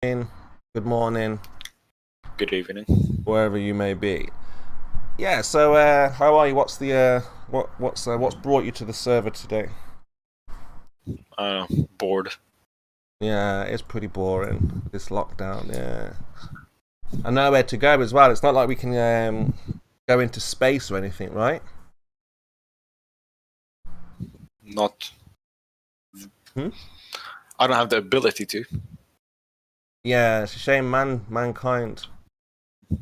Good morning, Good evening. wherever you may be. Yeah. So, how are you? What's the what's brought you to the server today? Bored. Yeah, it's pretty boring this lockdown. Yeah, and nowhere to go as well. It's not like we can go into space or anything, right? Not. Hmm? I don't have the ability to. Yeah, it's a shame, mankind.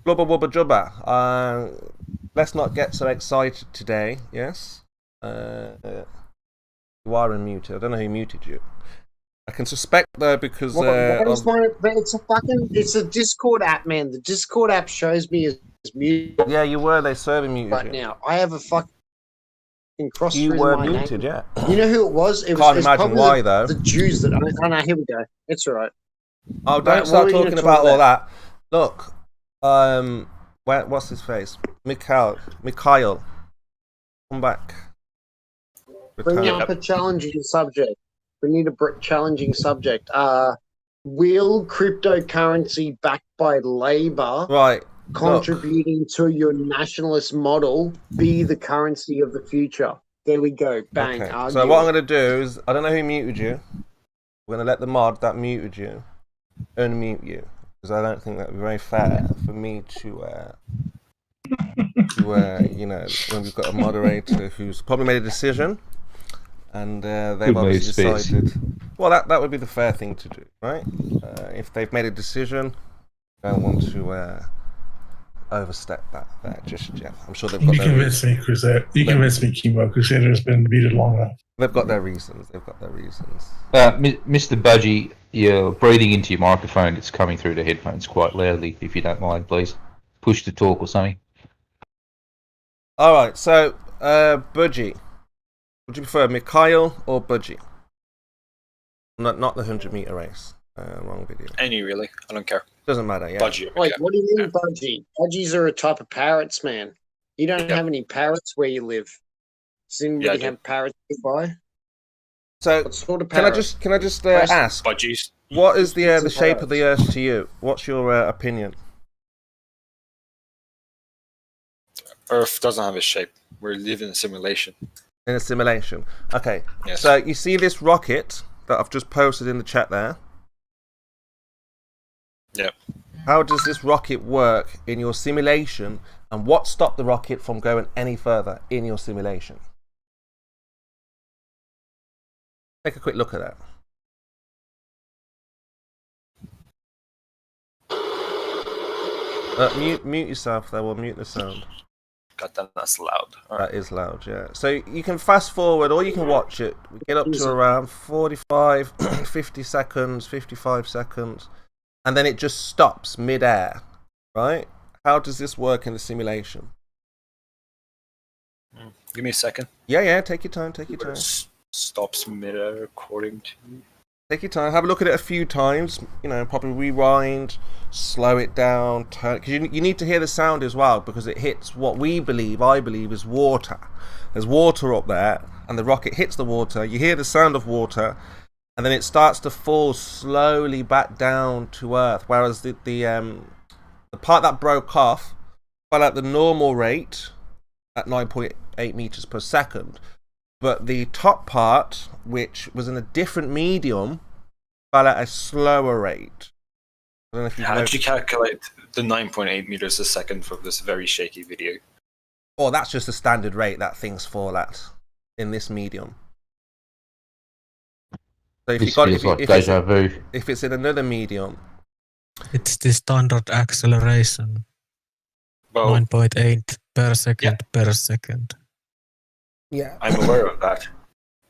Blubber wubber jubber. Let's not get so excited today. Yes. You are unmuted. I don't know who muted you. I can suspect though because It's a Discord app, man. The Discord app shows me as muted yeah, you were. They server muted right you. now. I have a fucking cross You through were my muted, name. yeah. You know who it was? It was Can't it's imagine probably why though. the Jews that. Oh no, here we go. It's all right. Oh, Right, don't what start were you talking gonna about talk all that. Look, what's his face? Mikhail, come back. Bring Return. up a challenging subject. We need a challenging subject. Will cryptocurrency backed by Labour Right. contributing to your nationalist model be the currency of the future? There we go. Bang. Okay. Argue So what I'm it. going to do is, I don't know who muted you. We're going to let the mod that muted you unmute you, because I don't think that would be very fair for me to you know, when we've got a moderator who's probably made a decision, and they've obviously decided. Well, that would be the fair thing to do, right? If they've made a decision, I don't want to overstep that just yet. I'm sure they've got. You convinced me, Crusader. You convinced me, Kimo. Crusader has been beaten long enough. They've got their reasons. They've got their reasons. Mr. Budgie, you're breathing into your microphone. It's coming through the headphones quite loudly. If you don't mind, please push to talk or something. All right. So, Budgie, would you prefer Mikhail or Budgie? Not the 100-meter race. Wrong video. Any really. I don't care. Doesn't matter. Yeah. Budgie. Wait, Yeah. what do you mean, budgie? Budgies are a type of parrots, man. You don't have any parrots where you live. Does anybody have parrots nearby? So, What sort of can I parrot? just ask? Budgies. What is the shape of the Earth to you? What's your opinion? Earth doesn't have a shape. We're living in a simulation. In a simulation. Okay. Yes. So you see this rocket that I've just posted in the chat there? Yep. How does this rocket work in your simulation, and what stopped the rocket from going any further in your simulation? Take a quick look at that. Mute yourself there, or mute the sound. God damn, that's loud. All right. That is loud, yeah. So you can fast forward or you can watch it. We get up to around 45, 50 seconds, 55 seconds, and then it just stops mid-air, right? How does this work in the simulation? Give me a second. Yeah, take your time, take your time. Stops mid-air according to... Take your time, have a look at it a few times, you know, probably rewind, slow it down, turn, because you need to hear the sound as well, because it hits what I believe is water. There's water up there, and the rocket hits the water, you hear the sound of water, and then it starts to fall slowly back down to Earth, whereas the part that broke off fell at the normal rate at 9.8 meters per second. But the top part, which was in a different medium, fell at a slower rate. I don't know if How did you calculate the 9.8 meters a second for this very shaky video? Oh, that's just the standard rate that things fall at in this medium. So if if it's in another medium, it's the standard acceleration. Well, 9.8 per second per second. Yeah, I'm aware of that,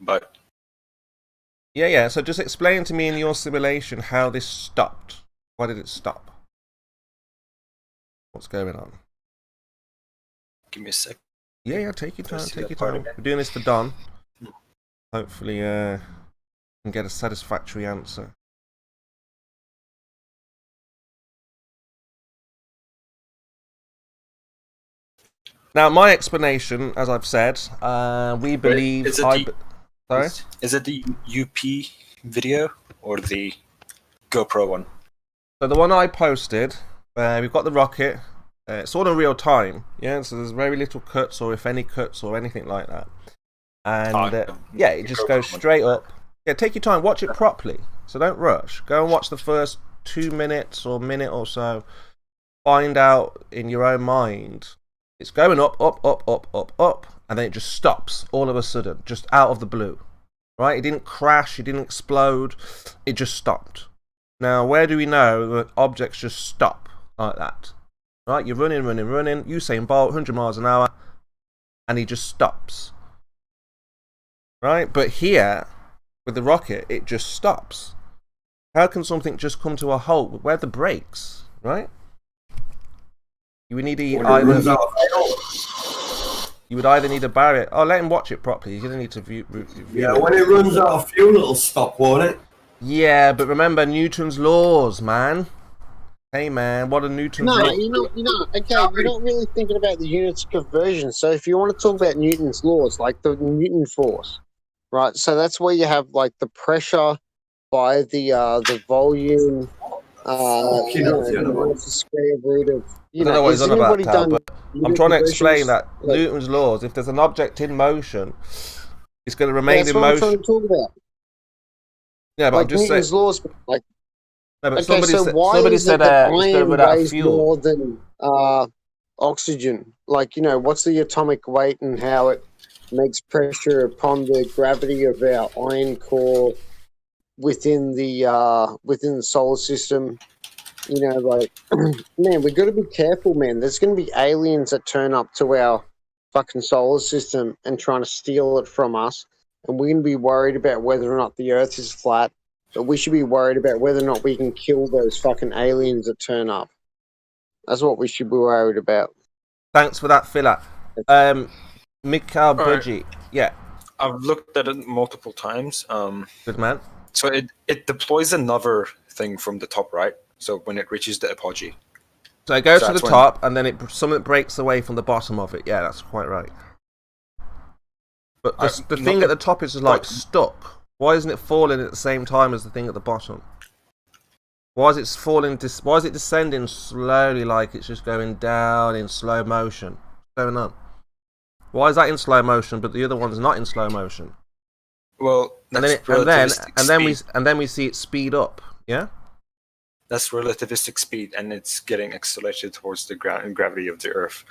but yeah. So just explain to me in your simulation how this stopped. Why did it stop? What's going on? give me a sec. Yeah. Take your time. Take your time. We're doing this for Don. Hopefully, can get a satisfactory answer. Now, my explanation, as I've said, we believe... Is it the UP video or the GoPro one? So the one I posted, we've got the rocket. It's all in real time, yeah. So there's very little cuts, or if any cuts, or anything like that. And it just goes straight up. Yeah, take your time, watch it properly. So don't rush. Go and watch the first 2 minutes or minute or so. Find out in your own mind. It's going up, up, up, up, up, up, and then it just stops all of a sudden, just out of the blue. Right? It didn't crash, it didn't explode, it just stopped. Now, where do we know that objects just stop like that? Right? You're running, Usain Bolt, 100 miles an hour, and he just stops. Right? But here, with the rocket, it just stops. How can something just come to a halt? Where are the brakes? Right? You would need you would either need a barrier. Oh, let him watch it properly. You're gonna need to view it. When it runs out of fuel, it'll stop, won't it? Yeah, but remember Newton's laws, man. Hey, man, what are Newton's laws? Okay, you're not really thinking about the units of conversion. So if you want to talk about Newton's laws, like the Newton force, right? So that's where you have like the pressure by the volume. The square root of. I don't know what he's on about, Tal, but I'm trying to explain that Newton's laws, if there's an object in motion, it's going to remain in motion. That's what I'm trying to talk about. Yeah, but like I'm just Newton's saying. Laws, like, No, but okay, somebody said it's going without fuel. More than oxygen. Like, what's the atomic weight and how it makes pressure upon the gravity of our iron core within the solar system? Man, we've got to be careful, man. There's going to be aliens that turn up to our fucking solar system and trying to steal it from us, and we're going to be worried about whether or not the Earth is flat, but we should be worried about whether or not we can kill those fucking aliens that turn up. That's what we should be worried about. Thanks for that filler. Mikhail Budgie. Yeah. I've looked at it multiple times. Good man. So it deploys another thing from the top right. So when it reaches the apogee. So it goes to the top, and then something breaks away from the bottom of it. Yeah, that's quite right. But the thing at the top is like stuck. Why isn't it falling at the same time as the thing at the bottom? Why is it falling? Why is it descending slowly, like it's just going down in slow motion? What's going on? Why is that in slow motion, but the other one's not in slow motion? Well, and then we see it speed up. Yeah. That's relativistic speed, and it's getting accelerated towards the gravity of the Earth.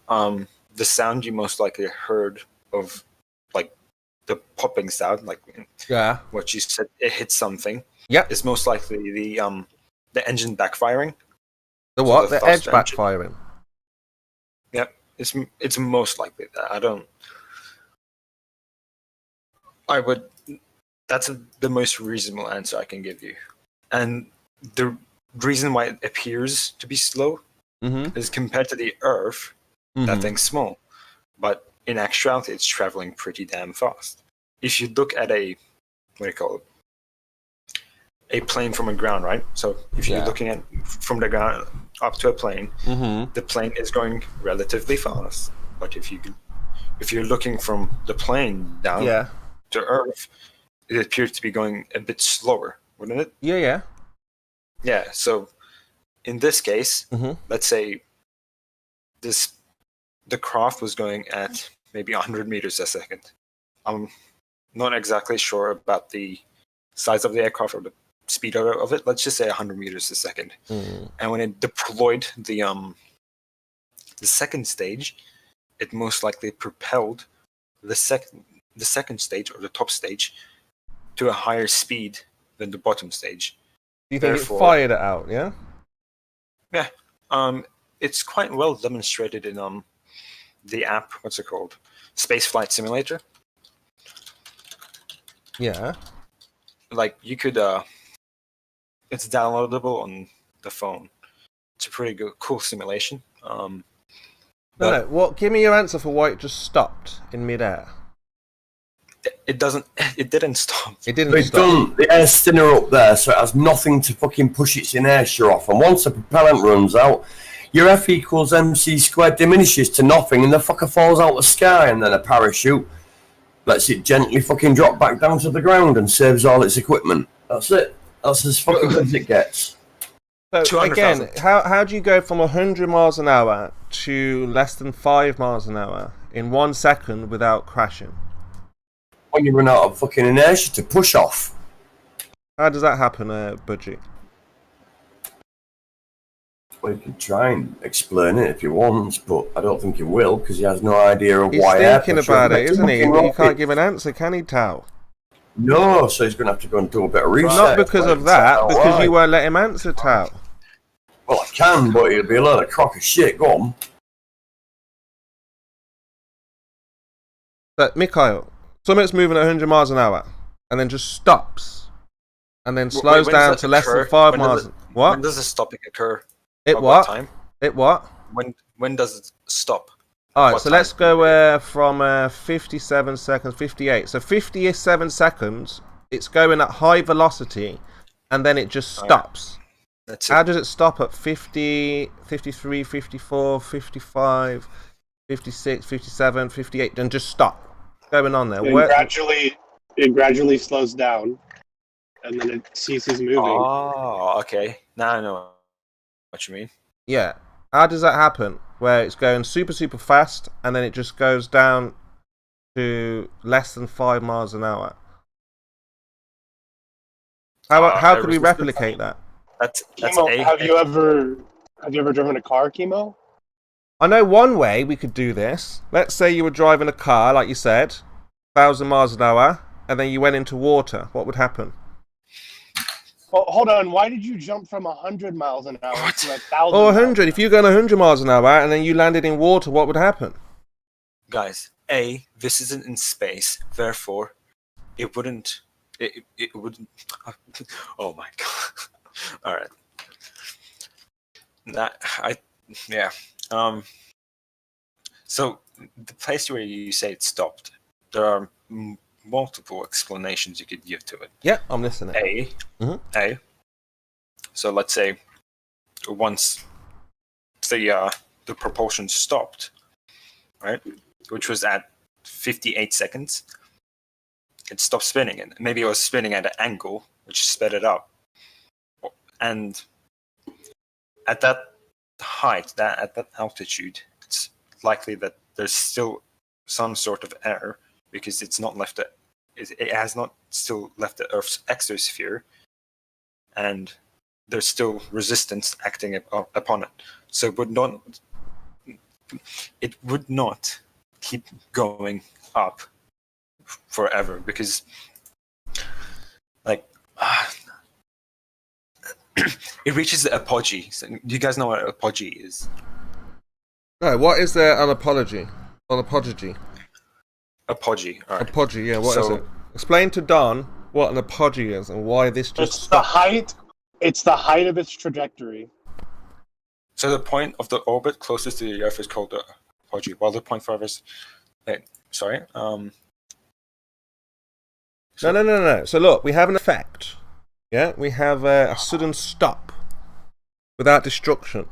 The sound you most likely heard of, like the popping sound, like what you said, it hit something. Yeah, is most likely the engine backfiring. The what? The edge backfiring. Yep, it's most likely that. That's the most reasonable answer I can give you, and the reason why it appears to be slow is compared to the Earth, that thing's small. But in actuality, it's traveling pretty damn fast. If you look at a plane from a ground, right? So if you're looking at from the ground up to a plane, the plane is going relatively fast. But if you're looking from the plane down to Earth, it appears to be going a bit slower, wouldn't it? Yeah. Yeah, so in this case, let's say the craft was going at maybe 100 meters a second. I'm not exactly sure about the size of the aircraft or the speed of it. Let's just say 100 meters a second. And when it deployed the second stage, it most likely propelled the second stage or the top stage to a higher speed than the bottom stage. Do you think it fired it out, yeah? Yeah. It's quite well demonstrated in the app, what's it called? Space Flight Simulator. Yeah. Like you could it's downloadable on the phone. It's a pretty cool simulation. Give me your answer for why it just stopped in midair. It didn't stop. It didn't stop. The air's thinner up there, so it has nothing to fucking push its inertia off. And once the propellant runs out, your F equals mc squared diminishes to nothing, and the fucker falls out of the sky, and then a parachute lets it gently fucking drop back down to the ground and saves all its equipment. That's it. That's as fucking good as it gets. So again, how do you go from 100 miles an hour to less than 5 miles an hour in 1 second without crashing? When you run out of fucking inertia to push off. How does that happen, Budgie? Well, you can try and explain it if you want, but I don't think he will because he has no idea of He's why. He's thinking about it, isn't he? But you can't give an answer, can he, Tao? No, so he's going to have to go and do a bit of research. Not because of that, because you won't let him answer, Tao. Well, I can, but it'll be a lot of crock of shit. Go on. But, Mikhail, something's moving at 100 miles an hour and then just stops and then slows down to less than 5 miles. What? When does the stopping occur? It what? Time? It what? When does it stop? Alright, so let's go from 57 seconds, 58. So 57 seconds, it's going at high velocity, and then it just stops. Right. That's it. How does it stop at 50, 53, 54, 55, 56, 57, 58, and just stop? What's going on there? It gradually slows down, and then it ceases moving. Oh, okay. Now I know what you mean. Yeah. How does that happen? Where it's going super, super fast, and then it just goes down to less than 5 miles an hour. How could we replicate that? That's Chemo, have you ever driven a car, Chemo? I know one way we could do this. Let's say you were driving a car, like you said, 1,000 miles an hour, and then you went into water. What would happen? Well, hold on. Why did you jump from 100 miles an hour to 1,000? Oh, 100. If you're going 100 miles an hour and then you landed in water, what would happen? Guys, this isn't in space. Therefore, it wouldn't. It wouldn't. Oh my god. All right. Yeah. So the place where you say it stopped, there are multiple explanations you could give to it. Yeah, I'm listening. So let's say once the propulsion stopped, right, which was at 58 seconds, it stopped spinning, and maybe it was spinning at an angle, which sped it up. And at that height, at that altitude, it's likely that there's still some sort of error because it's not left it has not still left the Earth's exosphere, and there's still resistance acting upon it. So it would not keep going up forever because, like, it reaches the apogee. So, do you guys know what apogee is? No, what is an apology? An apogee? Apogee. All right. Apogee, yeah. What is it? Explain to Don what an apogee is and why this just stopped. It's the height of its trajectory. So the point of the orbit closest to the Earth is called the apogee, while the point farthest. Sorry. No. So look, we have an effect. Yeah, we have a sudden stop without destruction.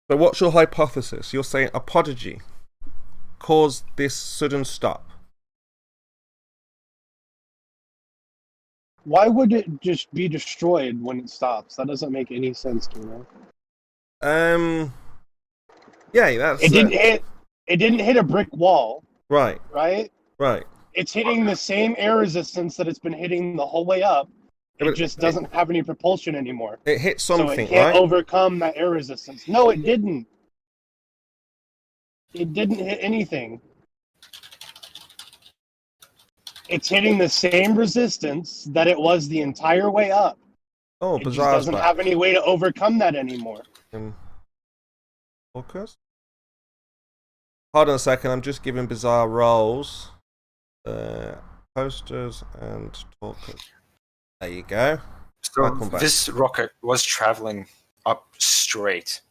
So what's your hypothesis? You're saying apogee caused this sudden stop. Why would it just be destroyed when it stops? That doesn't make any sense to me. Yeah, that's it didn't hit a brick wall. Right. Right. It's hitting the same air resistance that it's been hitting the whole way up. It just doesn't have any propulsion anymore. It hit something, so it can't overcome that air resistance. No, it didn't. It didn't hit anything. It's hitting the same resistance that it was the entire way up. Oh, it just doesn't have any way to overcome that anymore. Focus. Hold on a second. I'm just giving bizarre roles. Posters and talkers. There you go. So this rocket was traveling up straight.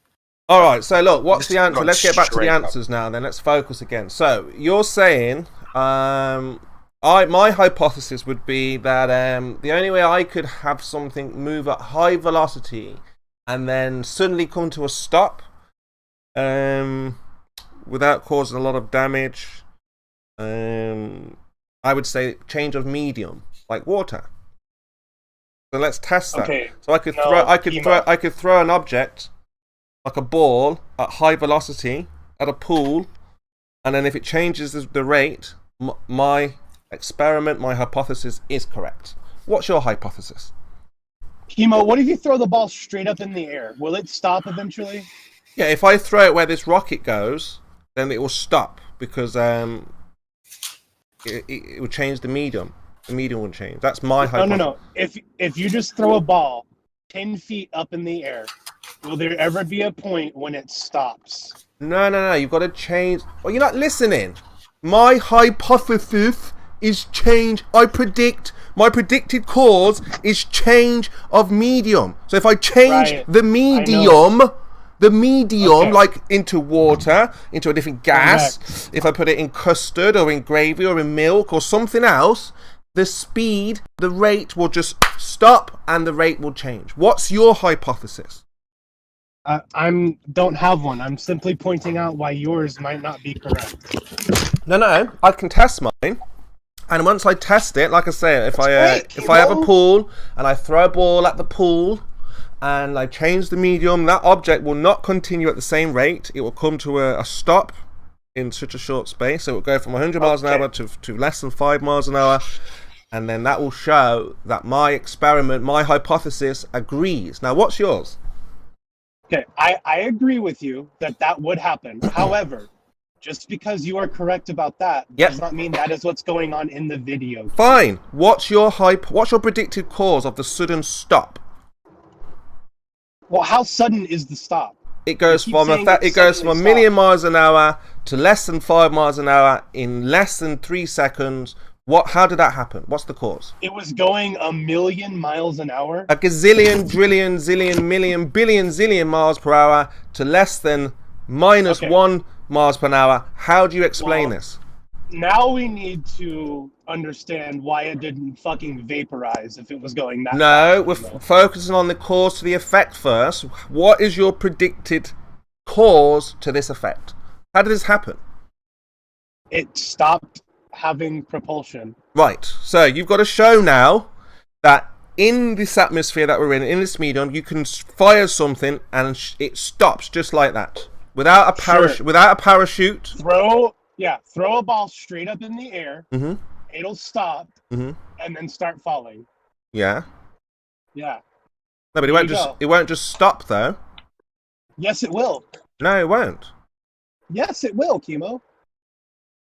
All right. So look, what's the answer? Let's get back to the answers now. Then let's focus again. So you're saying, my hypothesis would be that the only way I could have something move at high velocity and then suddenly come to a stop, without causing a lot of damage, I would say change of medium, like water. So let's test that. Okay. So I could No, I could throw an object like a ball at high velocity at a pool, and then if it changes the rate, my experiment, my hypothesis is correct. What's your hypothesis? Chemo, what if you throw the ball straight up in the air? Will it stop eventually? Yeah, if I throw it where this rocket goes, then it will stop because it will change the medium. The medium will change. That's my hypothesis. No. If you just throw a ball 10 feet up in the air, will there ever be a point when it stops? No. You've got to change. Well, you're not listening. My hypothesis is change. I predict. My predicted cause is change of medium. So if I change the medium, Okay. like into water, into a different gas, if I put it in custard or in gravy or in milk or something else, the speed, the rate will just stop and the rate will change. What's your hypothesis? I don't have one. I'm simply pointing out why yours might not be correct. No. I can test mine. And once I test it, like I say, if I have a pool and I throw a ball at the pool and I change the medium, that object will not continue at the same rate. It will come to a stop in such a short space. So it will go from 100 miles an hour to less than 5 miles an hour. And then that will show that my experiment, my hypothesis agrees. Now, what's yours? Okay, I agree with you that would happen. However, just because you are correct about that does not mean that is what's going on in the video. Fine. What's your predicted cause of the sudden stop? Well, how sudden is the stop? It goes from a million miles an hour to less than 5 miles an hour in less than 3 seconds. How did that happen? What's the cause? It was going a million miles an hour. A gazillion, trillion, zillion, million, billion, zillion miles per hour to less than minus 1 miles per hour. How do you explain this? Now we need to understand why it didn't fucking vaporize if it was going that No, fast. we're focusing on the cause to the effect first. What is your predicted cause to this effect? How did this happen? It stopped having propulsion. Right, so you've got to show now that in this atmosphere that we're in this medium, you can fire something and it stops just like that. Without a parachute. Throw a ball straight up in the air. Mm-hmm. It'll stop and then start falling. Yeah. Yeah. No, but it won't just stop though. Yes, it will. No, it won't. Yes, it will, Chemo.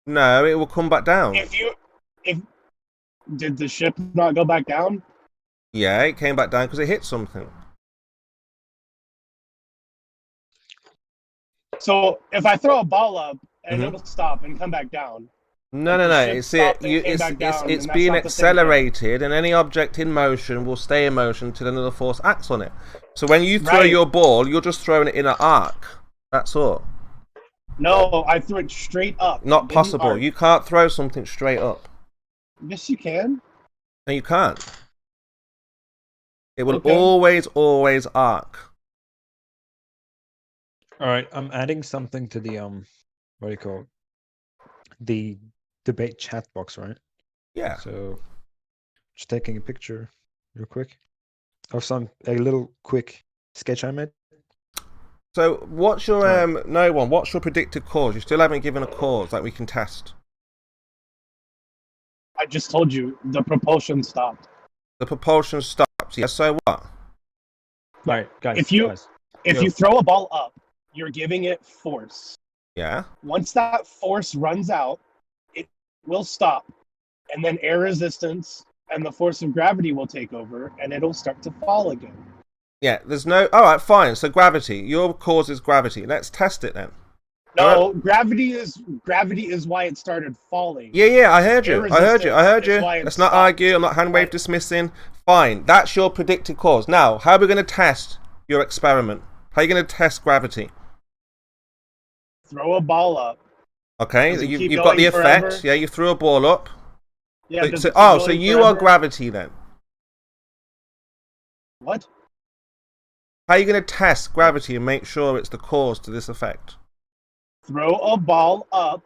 No, it will come back down. Did the ship not go back down? Yeah, it came back down because it hit something. So if I throw a ball up and it'll stop and come back down. No. It's being accelerated, and any object in motion will stay in motion till another force acts on it. So when you throw your ball, you're just throwing it in an arc. That's all. No, I threw it straight up. Not possible. You can't throw something straight up. Yes, you can. No, you can't. It will always arc. All right, I'm adding something to the what do you call it? The debate chat box, right? Yeah. So, just taking a picture, real quick, of a little quick sketch I made. So, what's your what's your predicted cause? You still haven't given a cause that we can test. I just told you the propulsion stopped. The propulsion stops. Yeah. So what? Right, guys. If you throw a ball up, you're giving it force. Yeah. Once that force runs out, it will stop, and then air resistance and the force of gravity will take over, and it'll start to fall again. Yeah, there's no... All right, fine. So gravity. Your cause is gravity. Let's test it then. No, gravity is why it started falling. Yeah, I heard you. I heard you. Let's not stopped. argue. I'm not hand wave dismissing. Fine. That's your predicted cause. Now, how are we going to test your experiment? How are you going to test gravity? Throw a ball up. Okay, you've got the effect. Forever? Yeah, you threw a ball up. Yeah. So you are gravity then. What? How are you going to test gravity and make sure it's the cause to this effect? Throw a ball up.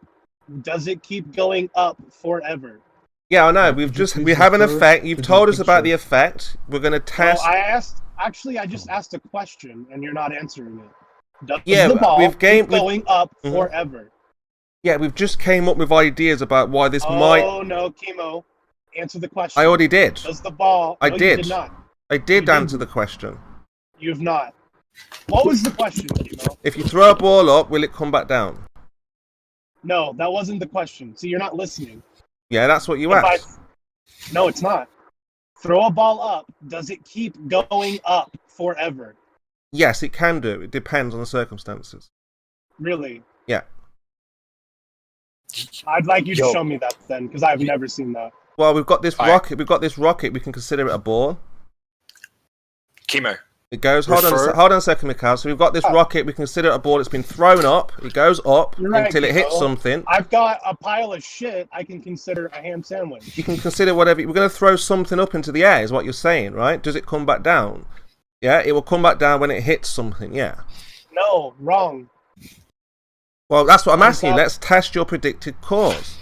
Does it keep going up forever? Yeah, I know. We have an effect. You've told us about the effect. We're going to test. I just asked a question, and you're not answering it. Does the ball keep going up forever? Yeah, we've just came up with ideas about why this might. Oh no, Chemo. Answer the question. I already did. Does the ball? I no, did. You did not. I did answer the question. You've not. What was the question, Chemo? If you throw a ball up, will it come back down? No, that wasn't the question. See, you're not listening. Yeah, that's what you asked. No, it's not. Throw a ball up. Does it keep going up forever? Yes, it can do. It depends on the circumstances. Really? Yeah. I'd like you to show me that then, because I've never seen that. Well, we've got this rocket. We've got this rocket. We can consider it a ball. Chemo. It goes. Hold on a second, Mikhail. So we've got this rocket. We consider it a ball. It's been thrown up. It goes up until it hits something. I've got a pile of shit. I can consider a ham sandwich. You can consider whatever. We're going to throw something up into the air, is what you're saying, right? Does it come back down? Yeah, it will come back down when it hits something. Yeah. No, wrong. Well, that's what I'm asking you. Let's test your predicted cause.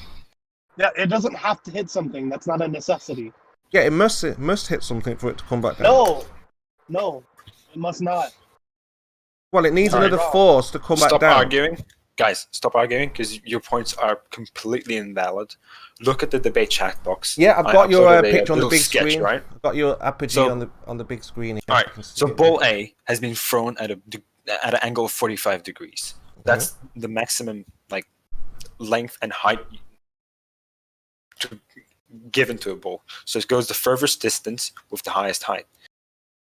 Yeah, it doesn't have to hit something. That's not a necessity. Yeah, it must hit something for it to come back down. No, it must not. Well, it needs another force to come back down. Stop arguing. Guys, stop arguing, because your points are completely invalid. Look at the debate chat box. Yeah, I've got your picture on the big sketch, screen. right? I've got your apogee on the big screen here. All right, so ball A has been thrown at an angle of 45 degrees. That's the maximum length and height given to a ball. So it goes the furthest distance with the highest height.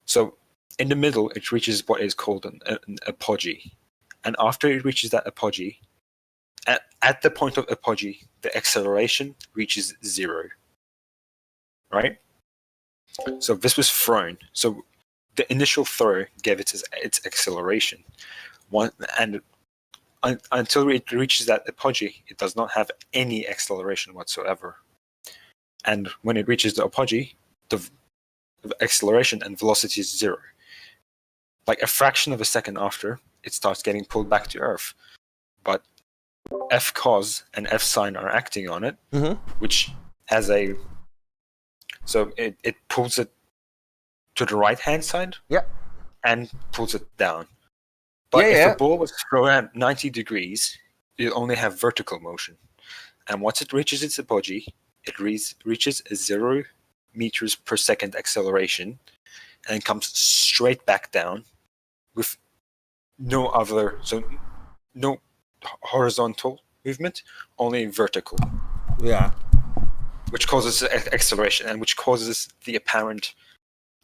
So in the middle, it reaches what is called an apogee. And after it reaches that apogee, at the point of apogee, the acceleration reaches 0. Right? So this was thrown. So the initial throw gave it its acceleration. Until it reaches that apogee, it does not have any acceleration whatsoever. And when it reaches the apogee, the acceleration and velocity is 0. Like a fraction of a second after, it starts getting pulled back to Earth. But F cos and F sine are acting on it, which has a... So it pulls it to the right-hand side and pulls it down. But if the ball was thrown at 90 degrees, you only have vertical motion. And once it reaches its apogee, it reaches a 0 meters per second acceleration and comes straight back down with no horizontal movement, only vertical. Yeah. Which causes acceleration and which causes the apparent...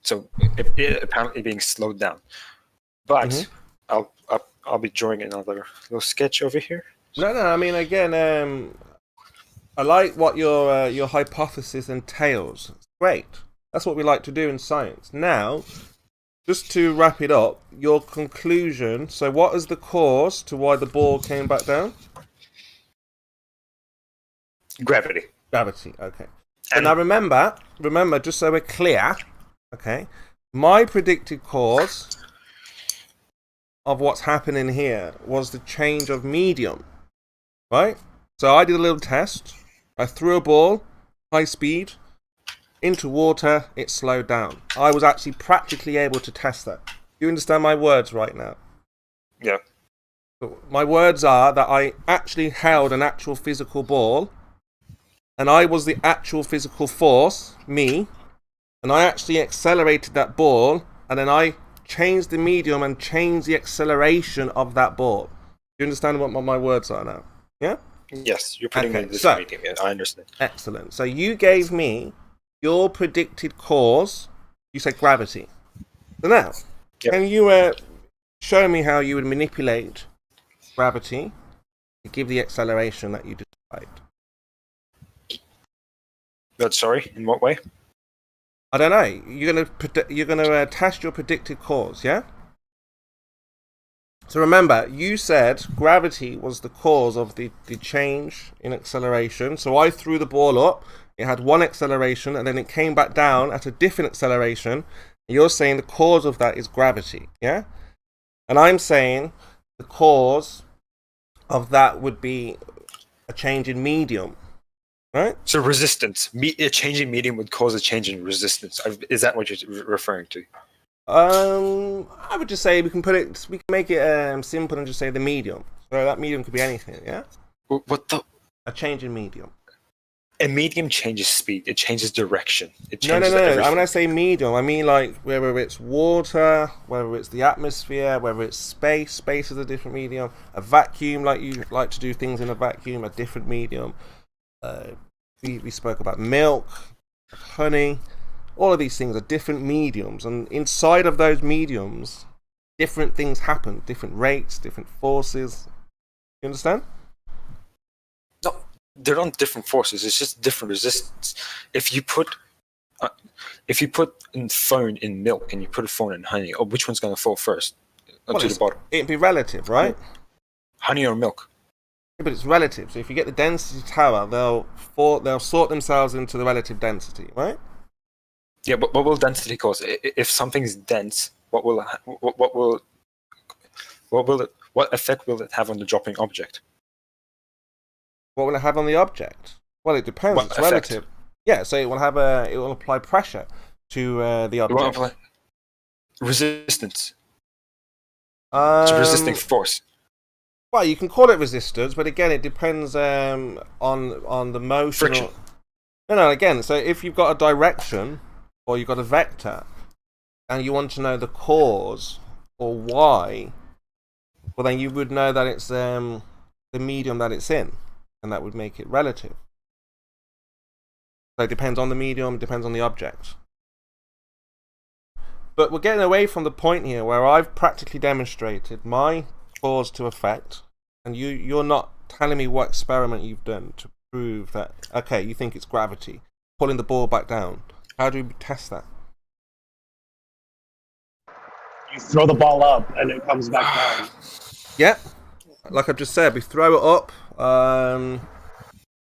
So it apparently being slowed down. But... I'll be drawing another little sketch over here. No. I mean, again, I like what your hypothesis entails. It's great. That's what we like to do in science. Now, just to wrap it up, your conclusion. So, what is the cause to why the ball came back down? Gravity. Gravity. Okay. And now remember, just so we're clear. Okay, my predicted cause of what's happening here was the change of medium, right? So I did a little test. I threw a ball, high speed, into water. It slowed down. I was actually practically able to test that. You understand my words right now? Yeah. So my words are that I actually held an actual physical ball, and I was the actual physical force, me, and I actually accelerated that ball, and then I change the medium and change the acceleration of that ball. Do you understand what my words are now? Yeah? Yes, you're putting in this medium. Yeah, I understand. Excellent. So you gave me your predicted cause. You said gravity. So now, can you show me how you would manipulate gravity to give the acceleration that you described? But sorry, in what way? I don't know. You're gonna test your predicted cause, yeah? So remember, you said gravity was the cause of the change in acceleration. So I threw the ball up. It had one acceleration, and then it came back down at a different acceleration. You're saying the cause of that is gravity, yeah? And I'm saying the cause of that would be a change in medium. right? So resistance, a changing medium would cause a change in resistance. Is that what you're referring to? I would just say we can make it simple and just say the medium. So that medium could be anything, yeah? What the? A change in medium. A medium changes speed. It changes direction. It No. changes everything. When I say medium, I mean like whether it's water, whether it's the atmosphere, whether it's space. Space is a different medium. A vacuum, like you like to do things in a vacuum, a different medium. We spoke about milk, honey. All of these things are different mediums, and inside of those mediums, different things happen, different rates, different forces. You understand? No, they're not different forces. It's just different resistance. If you put a phone in milk and you put a phone in honey, which one's going to fall first? To the bottom. It'd be relative, right? Honey or milk? Yeah, but it's relative. So if you get the density tower, they'll sort themselves into the relative density, right? Yeah, but what will density cause? If something's dense, what effect will it have on the dropping object? What will it have on the object? Well, it depends. What it's effect? relative. Yeah, so it will apply pressure to the object. It will apply resistance. It's a resisting force. Well, you can call it resistance, but again, it depends on the motion. Friction. No. Again, so if you've got a direction or you've got a vector, and you want to know the cause or why, well, then you would know that it's the medium that it's in, and that would make it relative. So it depends on the medium, it depends on the object. But we're getting away from the point here where I've practically demonstrated my cause to effect, and you're not telling me what experiment you've done to prove that, okay, you think it's gravity, pulling the ball back down. How do we test that? You throw the ball up and it comes back down. Yeah, like I've just said, we throw it up,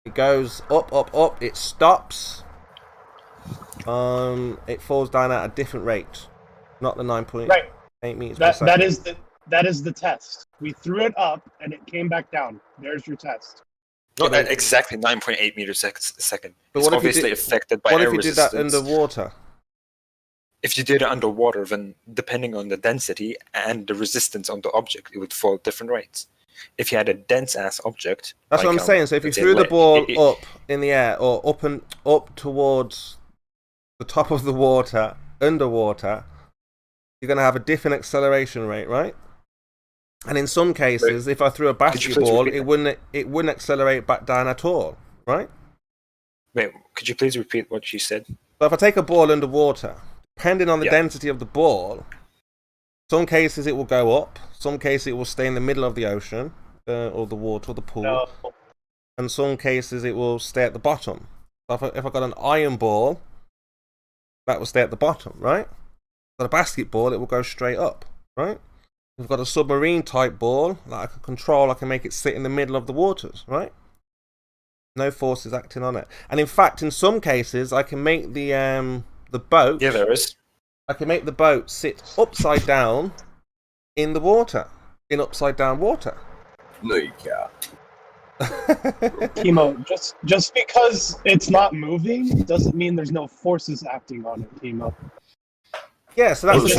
it goes up, it stops, it falls down at a different rate, not the 9.8 meters per second. That is the test. We threw it up and it came back down. There's your test. Not at exactly 9.8 meters a second. But it's obviously affected by air resistance. What if you did that underwater? If you did it underwater, then depending on the density and the resistance on the object, it would fall at different rates. If you had a dense-ass object... That's what I'm saying. So if you threw the ball up in the air, or up towards the top of the water, underwater, you're going to have a different acceleration rate, right? And in some cases, if I threw a basketball, it wouldn't accelerate back down at all, right? Wait, could you please repeat what you said? So if I take a ball underwater, depending on the density of the ball, some cases it will go up, some cases it will stay in the middle of the ocean, or the water, or the pool, and some cases it will stay at the bottom. So if I got an iron ball, that will stay at the bottom, right? But a basketball, it will go straight up, right? We've got a submarine type ball that I can control. I can make it sit in the middle of the waters, right? No forces acting on it. And in fact, in some cases, I can make the boat. Yeah, there is. I can make the boat sit upside down in the water, in upside down water. No, you can't. Chemo, just because it's not moving doesn't mean there's no forces acting on it, Chemo. Yeah, so that's let's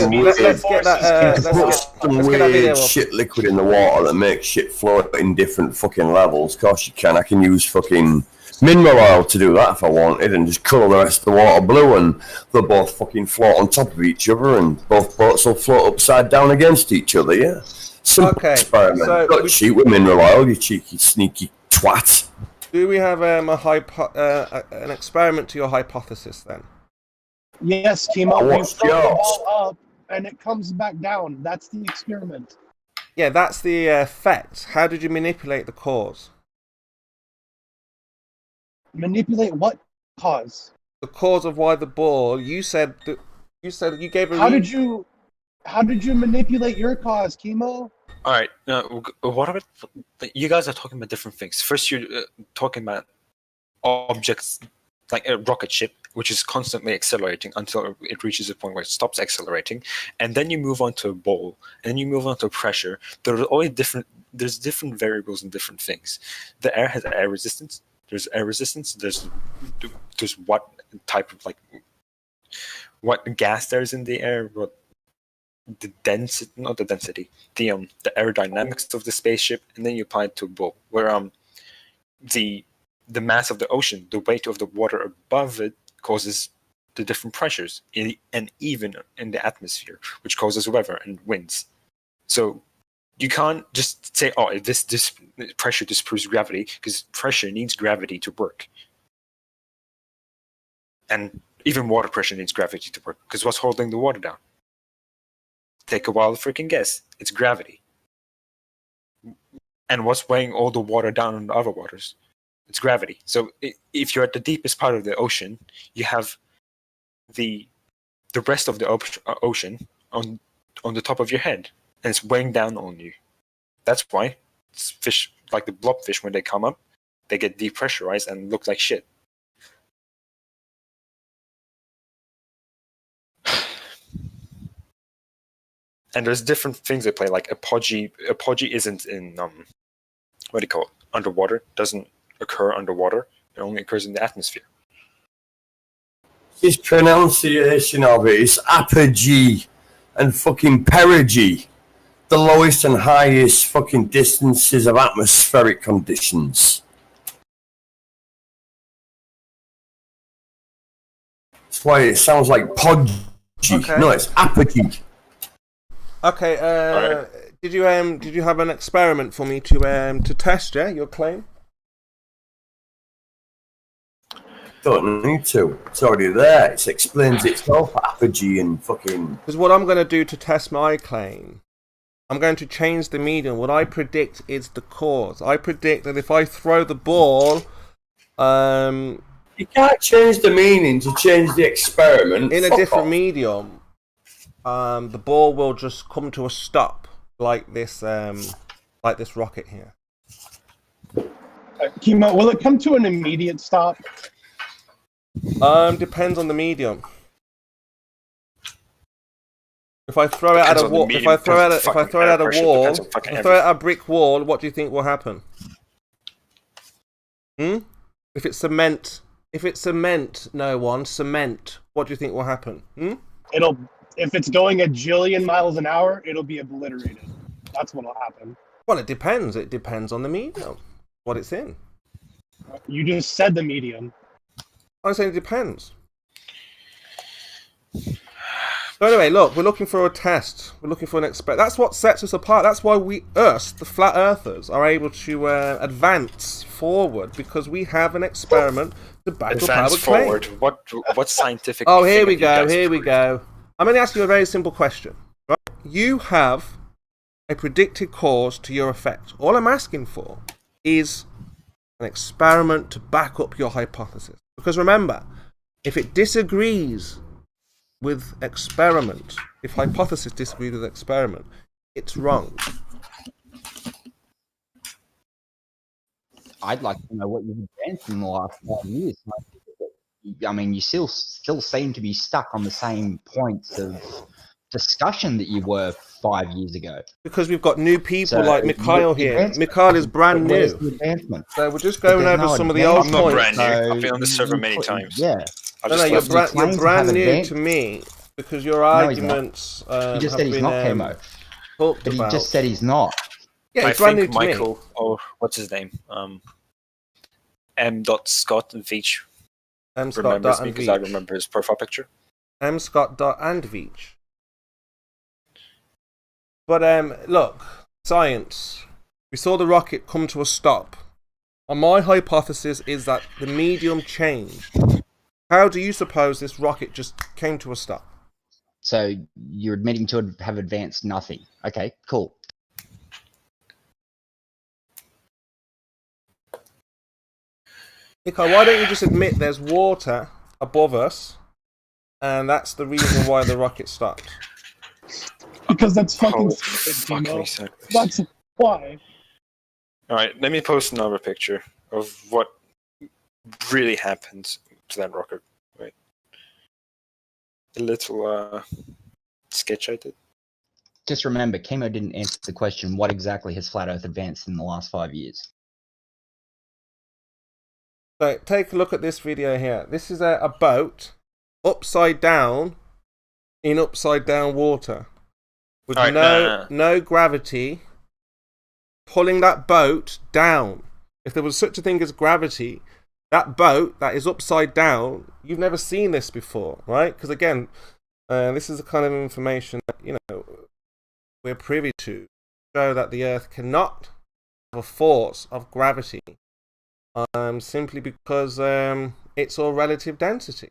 get that. Let's get that video up. Shit liquid in the water that makes shit float in different fucking levels. Of course you can. I can use fucking mineral oil to do that if I wanted, and just colour the rest of the water blue, and they'll both fucking float on top of each other, and both boats will float upside down against each other. Yeah, simple experiment. So don't cheat with mineral oil, you cheeky sneaky twat. Do we have an experiment to your hypothesis then? Yes, Chemo, you throw the ball up and it comes back down. That's the experiment. Yeah, that's the effect. How did you manipulate the cause? Manipulate what cause? The cause of why the ball. You said you gave a. How did you manipulate your cause, Chemo? All right. What about you guys are talking about different things? First, you're talking about objects like a rocket ship, which is constantly accelerating until it reaches a point where it stops accelerating, and then you move on to a ball, and then you move on to there's different variables in different things. The air has air resistance. There's air resistance. There's what type of what gas there's in the air, what the density, not the density, the aerodynamics of the spaceship, and then you apply it to a ball where the mass of the ocean, the weight of the water above it, causes the different pressures, and even in the atmosphere, which causes weather and winds. So you can't just say, oh, this pressure disproves gravity, because pressure needs gravity to work. And even water pressure needs gravity to work, because what's holding the water down? Take a wild freaking guess. It's gravity. And what's weighing all the water down on the other waters? It's gravity. So if you're at the deepest part of the ocean, you have the rest of the ocean on the top of your head, and it's weighing down on you. That's why fish, like the blobfish, when they come up, they get depressurized and look like shit. And there's different things at play, like apogee. Apogee isn't in what do you call it? Underwater. Doesn't occur underwater. It only occurs in the atmosphere. His pronunciation of it is apogee and fucking perigee. The lowest and highest fucking distances of atmospheric conditions. That's why it sounds like podgy. Okay. No, it's apogee. Okay, Alright. did you have an experiment for me to test, yeah, your claim? Don't need to. It's already there. It explains itself. Apogee and fucking. Because what I'm going to do to test my claim, I'm going to change the medium. What I predict is the cause. I predict that if I throw the ball, You can't change the meaning to change the experiment. in a Fuck different off. medium, the ball will just come to a stop like this rocket here. Kimo, will it come to an immediate stop? Depends on the medium. If I throw it at a wall, if I throw it at a wall, if I throw it at a brick wall, what do you think will happen? If it's cement, no one cement. What do you think will happen? If it's going a jillion miles an hour, it'll be obliterated. That's what'll happen. Well, it depends. It depends on the medium, what it's in. You just said the medium. I'm saying it depends. So anyway, look, we're looking for a test. We're looking for an experiment. That's what sets us apart. That's why the flat earthers, are able to advance forward, because we have an experiment to back up our claim. Forward. What scientific? Oh, here we go. Here we go. I'm going to ask you a very simple question. Right? You have a predicted cause to your effect. All I'm asking for is an experiment to back up your hypothesis. Because remember, if it disagrees with experiment, if hypothesis disagrees with experiment, it's wrong. I'd like to know what you've advanced in the last 5 years. I mean, you still seem to be stuck on the same points of discussion that you were 5 years ago. Because we've got new people like Mikhail here. Mikhail is brand new. So we're just going over some of the old points. I'm not brand new. I've been on the server many times. Yeah. No, you're brand new to me, because your arguments he just said he's not Chemo. But he just said he's not. Yeah, I brand new think to Michael, me. or what's his name? M. Scott Veach remembers me because I remember his profile picture. M. Scott and Veach. But look, science. We saw the rocket come to a stop. And my hypothesis is that the medium changed. How do you suppose this rocket just came to a stop? So you're admitting to have advanced nothing. Okay, cool. Nico, why don't you just admit there's water above us, and that's the reason why the rocket stopped? Because that's fucking stupid, you know? That's why. Alright, let me post another picture of what really happened to that rocket. Wait. A little sketch I did. Just remember, Chemo didn't answer the question, what exactly has Flat Earth advanced in the last 5 years? So take a look at this video here. This is a boat upside down in upside down water with no gravity pulling that boat down. If there was such a thing as gravity, that boat that is upside down, you've never seen this before, right? Because again, this is the kind of information that, you know, we're privy to show that the Earth cannot have a force of gravity simply because it's all relative density,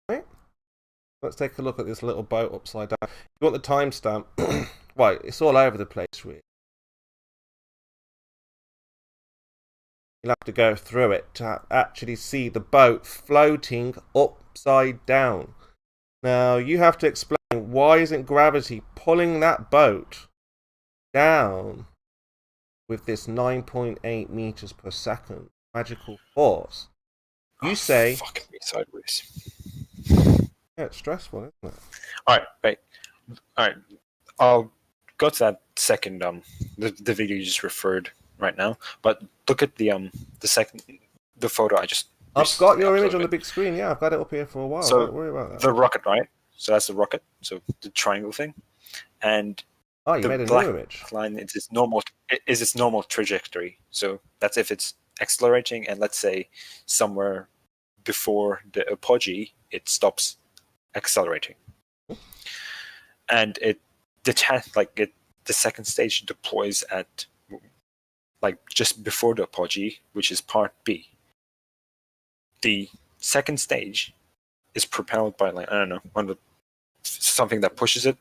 right? Let's take a look at this little boat upside down. If you want the timestamp, well, it's all over the place, really. You'll have to go through it to actually see the boat floating upside down. Now, you have to explain, why isn't gravity pulling that boat down with this 9.8 meters per second magical force? You say... Fucking me sideways. Yeah, it's stressful, isn't it? Alright, wait. Alright, I'll go to that second, the video you just referred right now, but look at the photo I just... I've got your image on the big screen, yeah, I've got it up here for a while, so don't worry about that. The rocket, right? So that's the rocket, so the triangle thing. And oh, you the made a black new image. line is its normal trajectory. So that's if it's accelerating, and let's say somewhere before the apogee, it stops accelerating. And the second stage deploys at just before the apogee, which is part B. The second stage is propelled by something that pushes it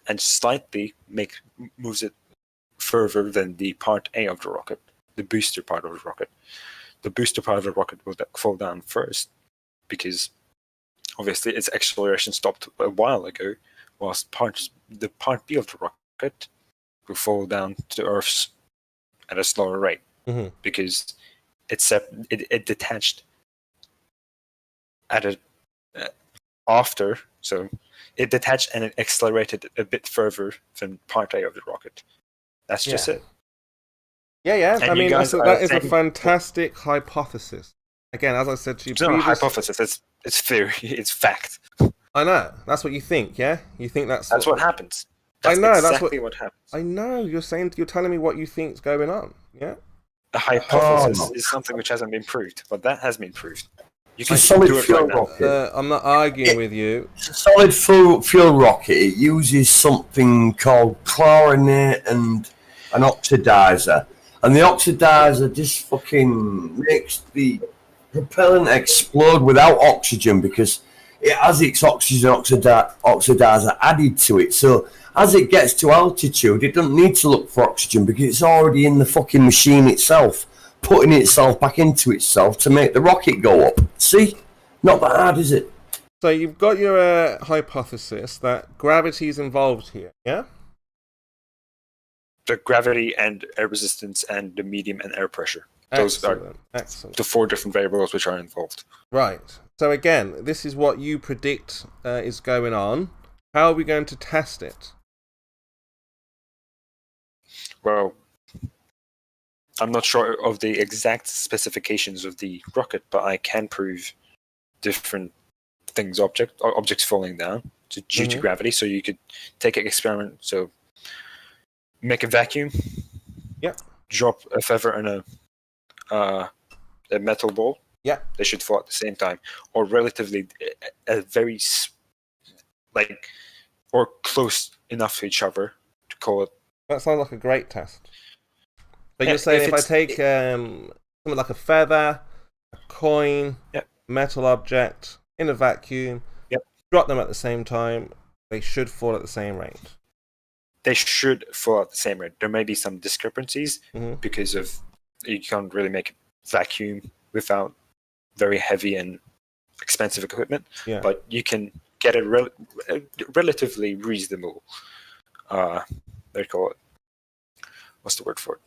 and slightly moves it further than the part A of the rocket, the booster part of the rocket. The booster part of the rocket will fall down first because obviously its acceleration stopped a while ago, whilst the part B of the rocket will fall down to Earth's at a slower rate because it detached at after, so it detached and it accelerated a bit further than part A of the rocket. That's just it. Yeah. And I mean, that is a saying, fantastic hypothesis. Again, as I said to you, it's not a hypothesis. It's theory. It's fact. I know. That's what you think. Yeah, you think that's what happens. I know. Exactly that's what happens. I know. You're telling me what you think's going on. Yeah. A hypothesis is something which hasn't been proved, but that has been proved. You can solid do it fuel right now. rocket. I'm not arguing with you. It's a solid fuel rocket. It uses something called chlorinate and an oxidizer. And the oxidizer just fucking makes the propellant explode without oxygen because it has its oxygen oxidizer added to it. So as it gets to altitude, it doesn't need to look for oxygen because it's already in the fucking machine itself, putting itself back into itself to make the rocket go up. See? Not that hard, is it? So you've got your hypothesis that gravity is involved here, yeah? The gravity and air resistance and the medium and air pressure. Those are the 4 different variables which are involved. Right. So again, this is what you predict is going on. How are we going to test it? Well, I'm not sure of the exact specifications of the rocket, but I can prove different things, objects falling down due to gravity. So you could take an experiment. So make a vacuum. Yeah. Drop a feather in a metal ball. Yeah. They should fall at the same time, or relatively a very or close enough to each other to call it. That sounds like a great test. But you're saying if I take something like a feather, a coin, metal object in a vacuum, drop them at the same time, they should fall at the same rate. They should fall at the same rate. There may be some discrepancies because of you can't really make a vacuum without very heavy and expensive equipment. Yeah. But you can get a relatively reasonable. They call it. What's the word for it?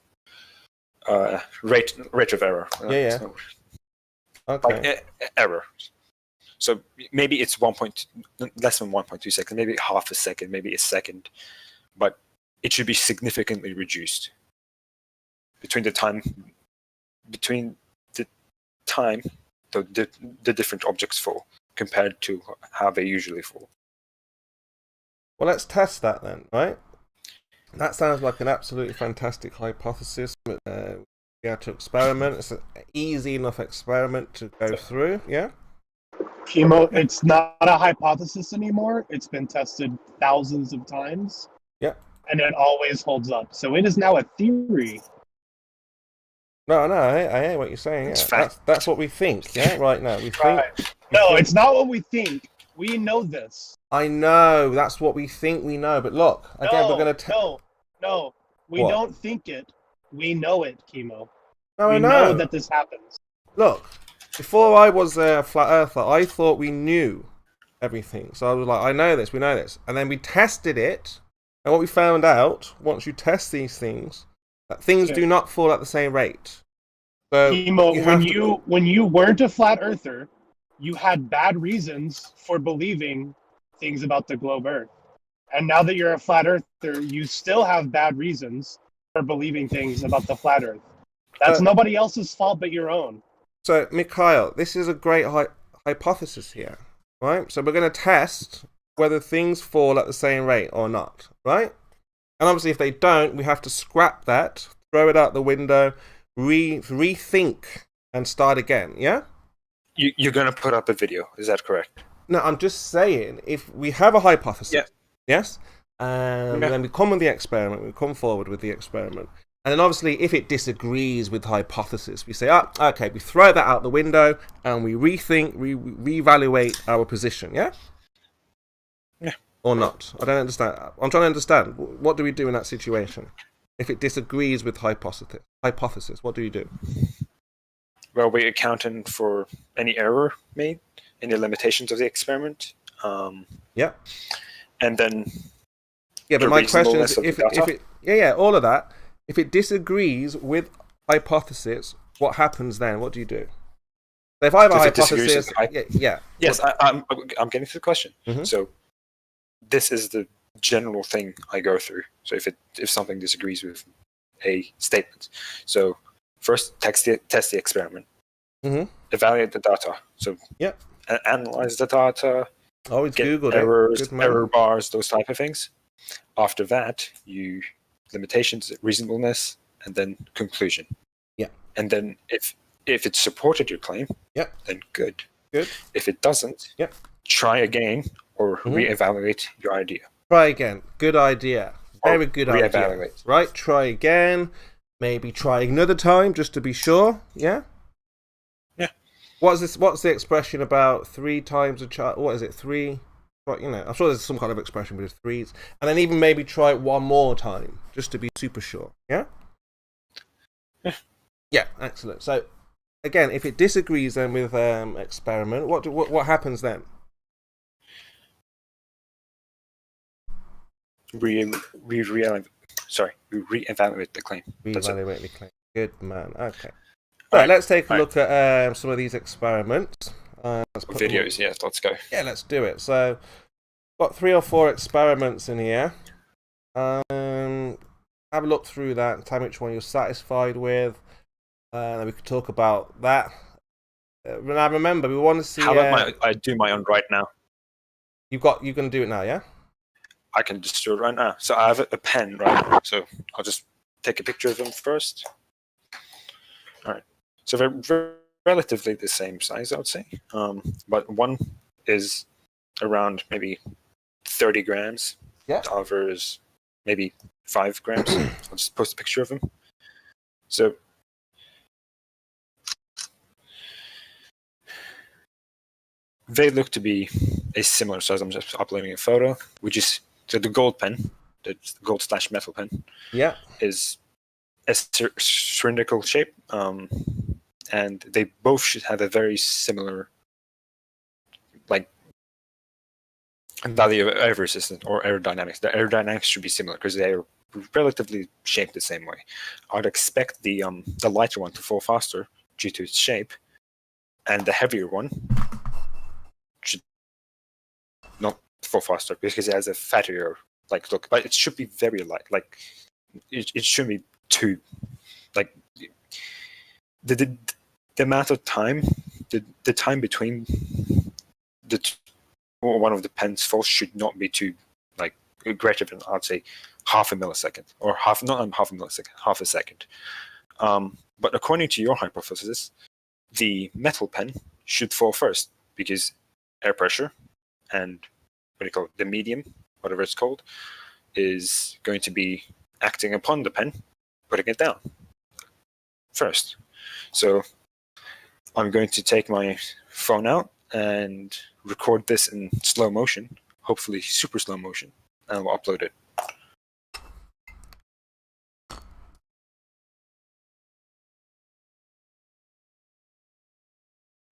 Rate of error. Yeah. Okay. Error. So maybe it's less than 1.2 seconds, maybe half a second, maybe a second, but it should be significantly reduced between the time the different objects fall compared to how they usually fall. Well, let's test that then, right? That sounds like an absolutely fantastic hypothesis. We have to experiment. It's an easy enough experiment to go through, yeah? Chemo, it's not a hypothesis anymore. It's been tested thousands of times. Yeah. And it always holds up. So it is now a theory. No, I hear what you're saying. Yeah. That's what we think, yeah, right now. We think. No, it's not what we think. We know this. I know, that's what we think we know. But look, again, we're going to... No. We don't think it. We know it, Chemo. No, we I know. know that this happens. Look, before I was a flat earther, I thought we knew everything. So I was like, I know this, we know this. And then we tested it. And what we found out, once you test these things, that things do not fall at the same rate. So Chemo, when you weren't a flat earther, you had bad reasons for believing things about the globe Earth. And now that you're a flat earther, you still have bad reasons for believing things about the flat Earth. That's nobody else's fault but your own. So, Mikhail, this is a great hypothesis here, right? So we're going to test whether things fall at the same rate or not, right? And obviously if they don't, we have to scrap that, throw it out the window, rethink, and start again, yeah? You're going to put up a video, is that correct? No, I'm just saying, if we have a hypothesis, yes, and then we come with the experiment, we come forward with the experiment, and then obviously if it disagrees with the hypothesis, we say, okay, we throw that out the window, and we rethink, reevaluate our position, yeah? Yeah. Or not? I don't understand. I'm trying to understand. What do we do in that situation? If it disagrees with hypothesis, what do you do? Well, we account for any error made, any limitations of the experiment. Yeah. And then. Yeah, but my question is, if it, all of that. If it disagrees with hypothesis, what happens then? What do you do? So if I have a hypothesis, Yes, I'm getting to the question. Mm-hmm. So this is the general thing I go through. So if something disagrees with a statement, so first test the experiment, evaluate the data. So analyze the data. Always get Google errors, error bars, those type of things. After that, limitations, reasonableness, and then conclusion. Yeah. And then if it supported your claim, then good. Good. If it doesn't, try again or reevaluate your idea. Try again. Good idea. Very good idea. Reevaluate. Right. Try again. Maybe try another time just to be sure. Yeah. Yeah. What's the expression about 3 times a child? What is it? 3. You know, I'm sure there's some kind of expression with 3s, and then even maybe try it one more time just to be super sure. Yeah. Yeah. Yeah. Excellent. So, again, if it disagrees then with experiment, what happens then? We reevaluate the claim. Reevaluate the claim. Good man. Okay. All right. Let's take a look at some of these experiments. Videos, let's go. Yeah, let's do it. So, got 3 or 4 experiments in here. Have a look through that. Tell me which one you're satisfied with. Then we could talk about that. Now, remember, we want to see. How about I do my own right now? You're going to do it now, yeah? I can just do it right now. So I have a pen, right? So I'll just take a picture of them first. All right. So they're relatively the same size, I would say. But one is around maybe 30 grams. Yeah. The other is maybe 5 grams. I'll just post a picture of them. So they look to be a similar size. I'm just uploading a photo, which is the gold pen, the gold/metal pen. Yeah. Is a cylindrical shape. And they both should have a very similar, value of air resistance or aerodynamics. The aerodynamics should be similar because they are relatively shaped the same way. I'd expect the lighter one to fall faster due to its shape, and the heavier one should not fall faster because it has a fattier look. But it should be very light. It shouldn't be too the amount of time the time between or one of the pens falls should not be too like greater than, I'd say, half a millisecond, or not half a millisecond, half a second. But according to your hypothesis, the metal pen should fall first because air pressure and what do you call it, the medium, whatever it's called, is going to be acting upon the pen, putting it down first. So I'm going to take my phone out and record this in slow motion, hopefully super slow motion, and I'll upload it.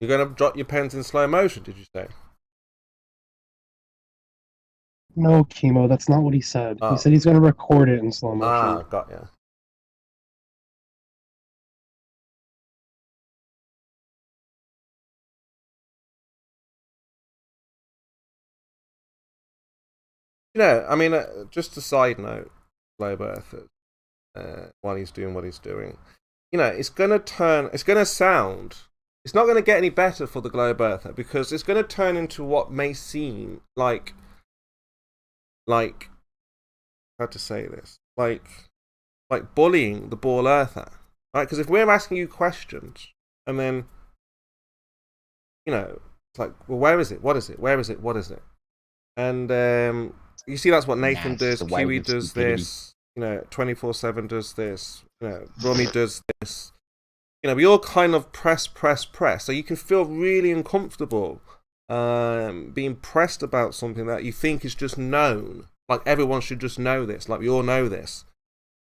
You're going to drop your pens in slow motion, did you say? No, Chemo, that's not what he said. Oh. He said he's going to record it in slow motion. Ah, got ya. You know, I mean, just a side note, Globe Earthers, while he's doing what he's doing, you know, it's going to sound, it's not going to get any better for the Globe Earther, because it's going to turn into what may seem like, how to say this, like bullying the Ball Earther, right? Because if we're asking you questions, and then, you know, it's like, well, where is it? What is it? Where is it? What is it? And, you see, that's what Nathan does, Kiwi does this, you know, 24/7 does this, you know, Rummy does this. You know, we all kind of press. So you can feel really uncomfortable being pressed about something that you think is just known. Like, everyone should just know this. Like, we all know this.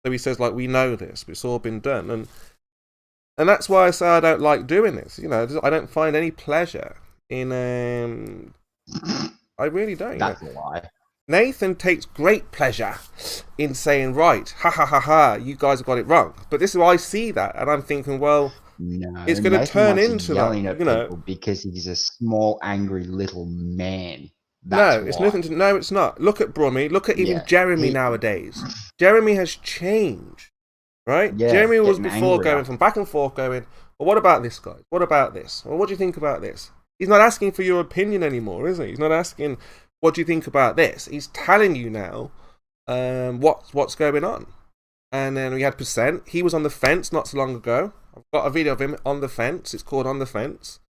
So he says, like, we know this, but it's all been done. And that's why I say I don't like doing this. You know, I don't find any pleasure in... I really don't. That's a lie. Nathan takes great pleasure in saying, right, ha ha ha ha, you guys have got it wrong. But this is why I see that, and I'm thinking, well, no, it's going to turn into that, you know, because he's a small, angry little man. No, it's nothing to. No, it's not. Look at Brummy. Look at even Jeremy nowadays. Jeremy has changed, right? Yeah, Jeremy was getting before angrier. going from back and forth, going, well, what about this guy? What about this? Well, what do you think about this? He's not asking for your opinion anymore, is he? He's not asking, what do you think about this? He's telling you now what's going on. And then we had Percent. He was on the fence not so long ago. I've got a video of him on the fence. It's called On the Fence.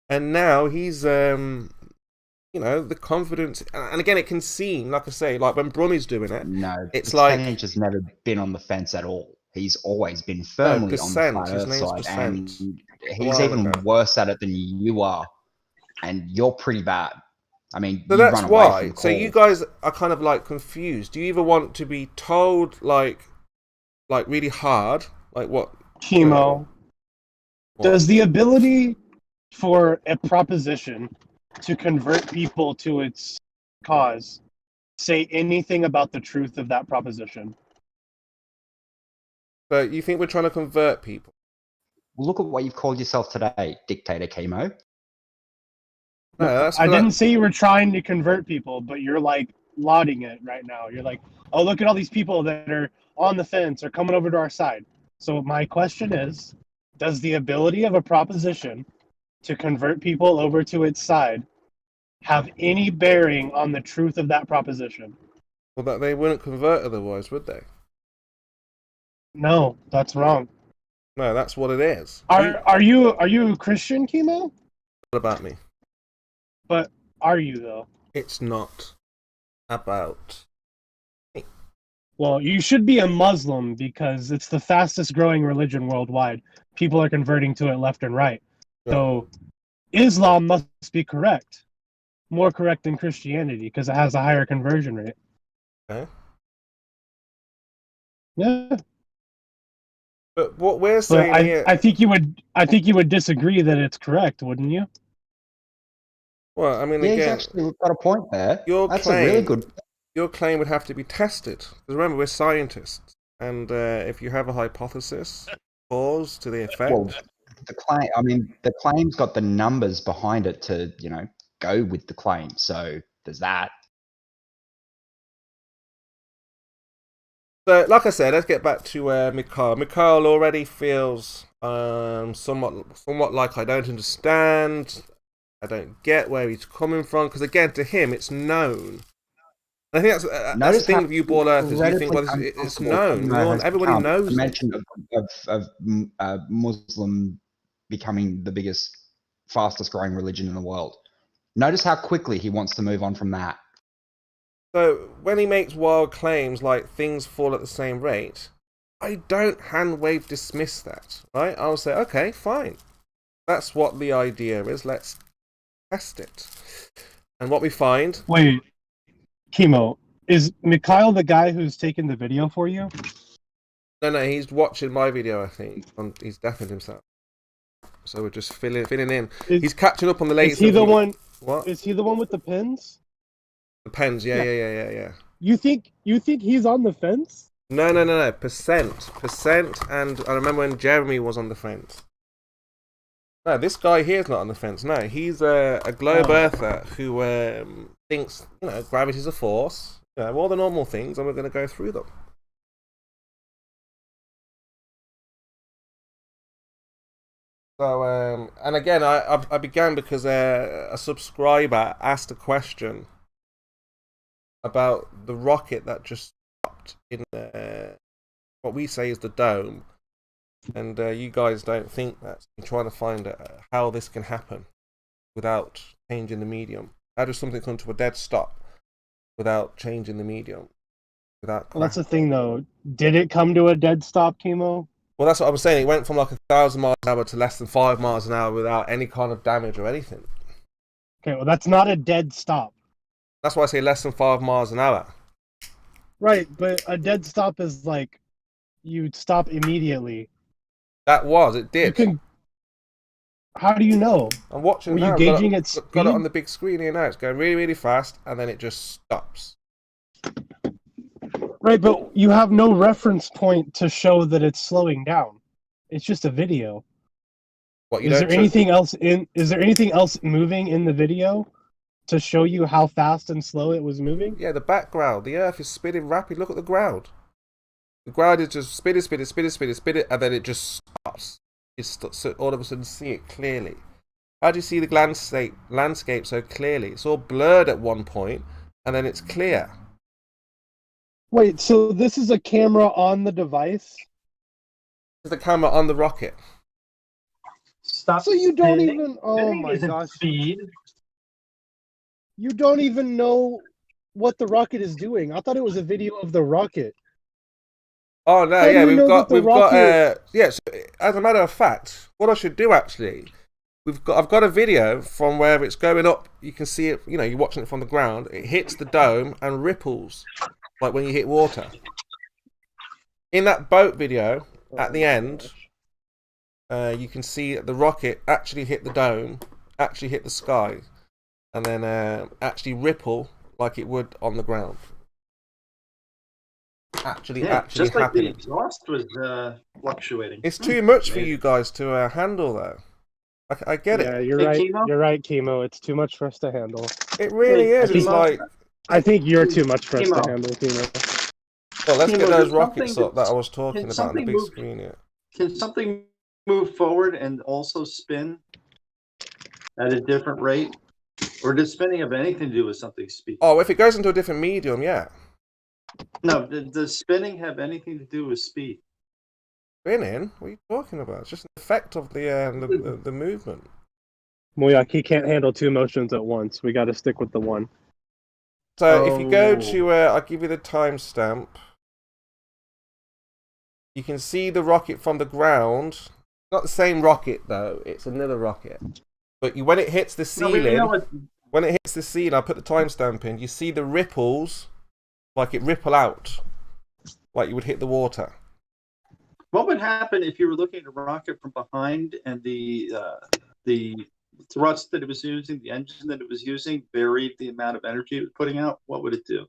And now he's, you know, the confidence. And again, it can seem, like I say, like when Brummy's doing it. No, it's like... Percentage has never been on the fence at all. He's always been firmly on the flat earth side. And he's even worse at it than you are. And you're pretty bad. I mean, so that's why. So you guys are kind of like confused. Do you either want to be told like really hard, like what? Chemo. Does the ability for a proposition to convert people to its cause say anything about the truth of that proposition? So you think we're trying to convert people? Well, look at what you've called yourself today, Dictator Chemo. No, I didn't say you were trying to convert people, but you're like lauding it right now. You're like, oh, look at all these people that are on the fence or coming over to our side. So my question is, does the ability of a proposition to convert people over to its side have any bearing on the truth of that proposition? Well, that they wouldn't convert otherwise, would they? No, that's wrong. No, that's what it is. Are you a Christian, Chemo? What about me? But are you though? It's not about me. Well, you should be a Muslim because it's the fastest growing religion worldwide. People are converting to it left and right. Yeah. So Islam must be correct. More correct than Christianity because it has a higher conversion rate. Okay. Yeah. But what we're saying here... I think you would disagree that it's correct, wouldn't you? Well, I mean, yeah, again, he's actually got a point there. That's claim, a really good. Your claim would have to be tested because remember, we're scientists, and if you have a hypothesis, cause to the effect. Well, the claim. I mean, the claim's got the numbers behind it to, you know, go with the claim. So there's that. So, like I said, let's get back to Mikhail. Mikhail already feels somewhat like I don't understand. I don't get where he's coming from, because again, to him, it's known. I think that's the thing with you ball earthers. You think, well, it's known. Everybody knows. Mention of Muslim becoming the biggest, fastest growing religion in the world. Notice how quickly he wants to move on from that. So when he makes wild claims like things fall at the same rate, I don't hand wave dismiss that, right? I'll say, okay, fine. That's what the idea is. Let's test it. And what we find... Wait, Chemo, is Mikhail the guy who's taking the video for you? No, he's watching my video, I think. He's deafened himself. So we're just filling in. He's catching up on the latest... Is he the one... What? Is he the one with the pins? The pens, yeah. You think he's on the fence? No. Percent. And I remember when Jeremy was on the fence. No, this guy here is not on the fence. No, he's a globe earther who thinks, gravity's a force. All the normal things, and we're going to go through them. So, and again, I began because a subscriber asked a question about the rocket that just stopped in what we say is the dome, and you guys don't think that. You're trying to find how this can happen without changing the medium. How does something come to a dead stop without changing the medium? Well, that's the thing, though. Did it come to a dead stop, Chemo? Well, that's what I was saying. It went from like 1,000 miles an hour to less than 5 miles an hour without any kind of damage or anything. Okay, well, that's not a dead stop. That's why I say less than 5 miles an hour. Right, but a dead stop is like you'd stop immediately. It did. How do you know? I'm watching. Were you gauging its speed? Got it on the big screen here now. It's going really, really fast, and then it just stops. Right, but you have no reference point to show that it's slowing down. It's just a video. What, is there anything else moving in the video to show you how fast and slow it was moving? Yeah, the background. The Earth is spinning rapid. Look at the ground. The ground is just spinning, and then it just stops. So all of a sudden see it clearly. How do you see the landscape so clearly? It's all blurred at one point, and then it's clear. Wait, so this is a camera on the device? It's the camera on the rocket. Stop. So you don't even... Oh my gosh. Speed. You don't even know what the rocket is doing. I thought it was a video of the rocket. Oh no, yeah, we've got so as a matter of fact, what I should do actually, I've got a video from where it's going up. You can see it, you're watching it from the ground. It hits the dome and ripples like when you hit water. In that boat video at the end, you can see the rocket actually hit the dome, actually hit the sky, and then actually ripple like it would on the ground. Actually just like happening. The exhaust was fluctuating. It's too much for you guys to handle, though. I get it. Yeah, you're right. Chemo? You're right, Chemo. It's too much for us to handle. It really is. It's like... I think you're too much for us to handle, Chemo. Well, let's get those rockets up that I was talking about on the big screen here. Can something move forward and also spin at a different rate? Or does spinning have anything to do with something's speed? Oh, if it goes into a different medium, yeah. No, does spinning have anything to do with speed? Spinning? What are you talking about? It's just an effect of the movement. Moyak, he can't handle two motions at once. We got to stick with the one. So if you go to, I'll give you the timestamp. You can see the rocket from the ground. Not the same rocket though. It's another rocket. But when it hits the ceiling, when it hits the ceiling, I put the timestamp in. You see the ripples. Like it ripple out, like you would hit the water. What would happen if you were looking at a rocket from behind and the thrust that it was using, the engine that it was using, varied the amount of energy it was putting out? What would it do?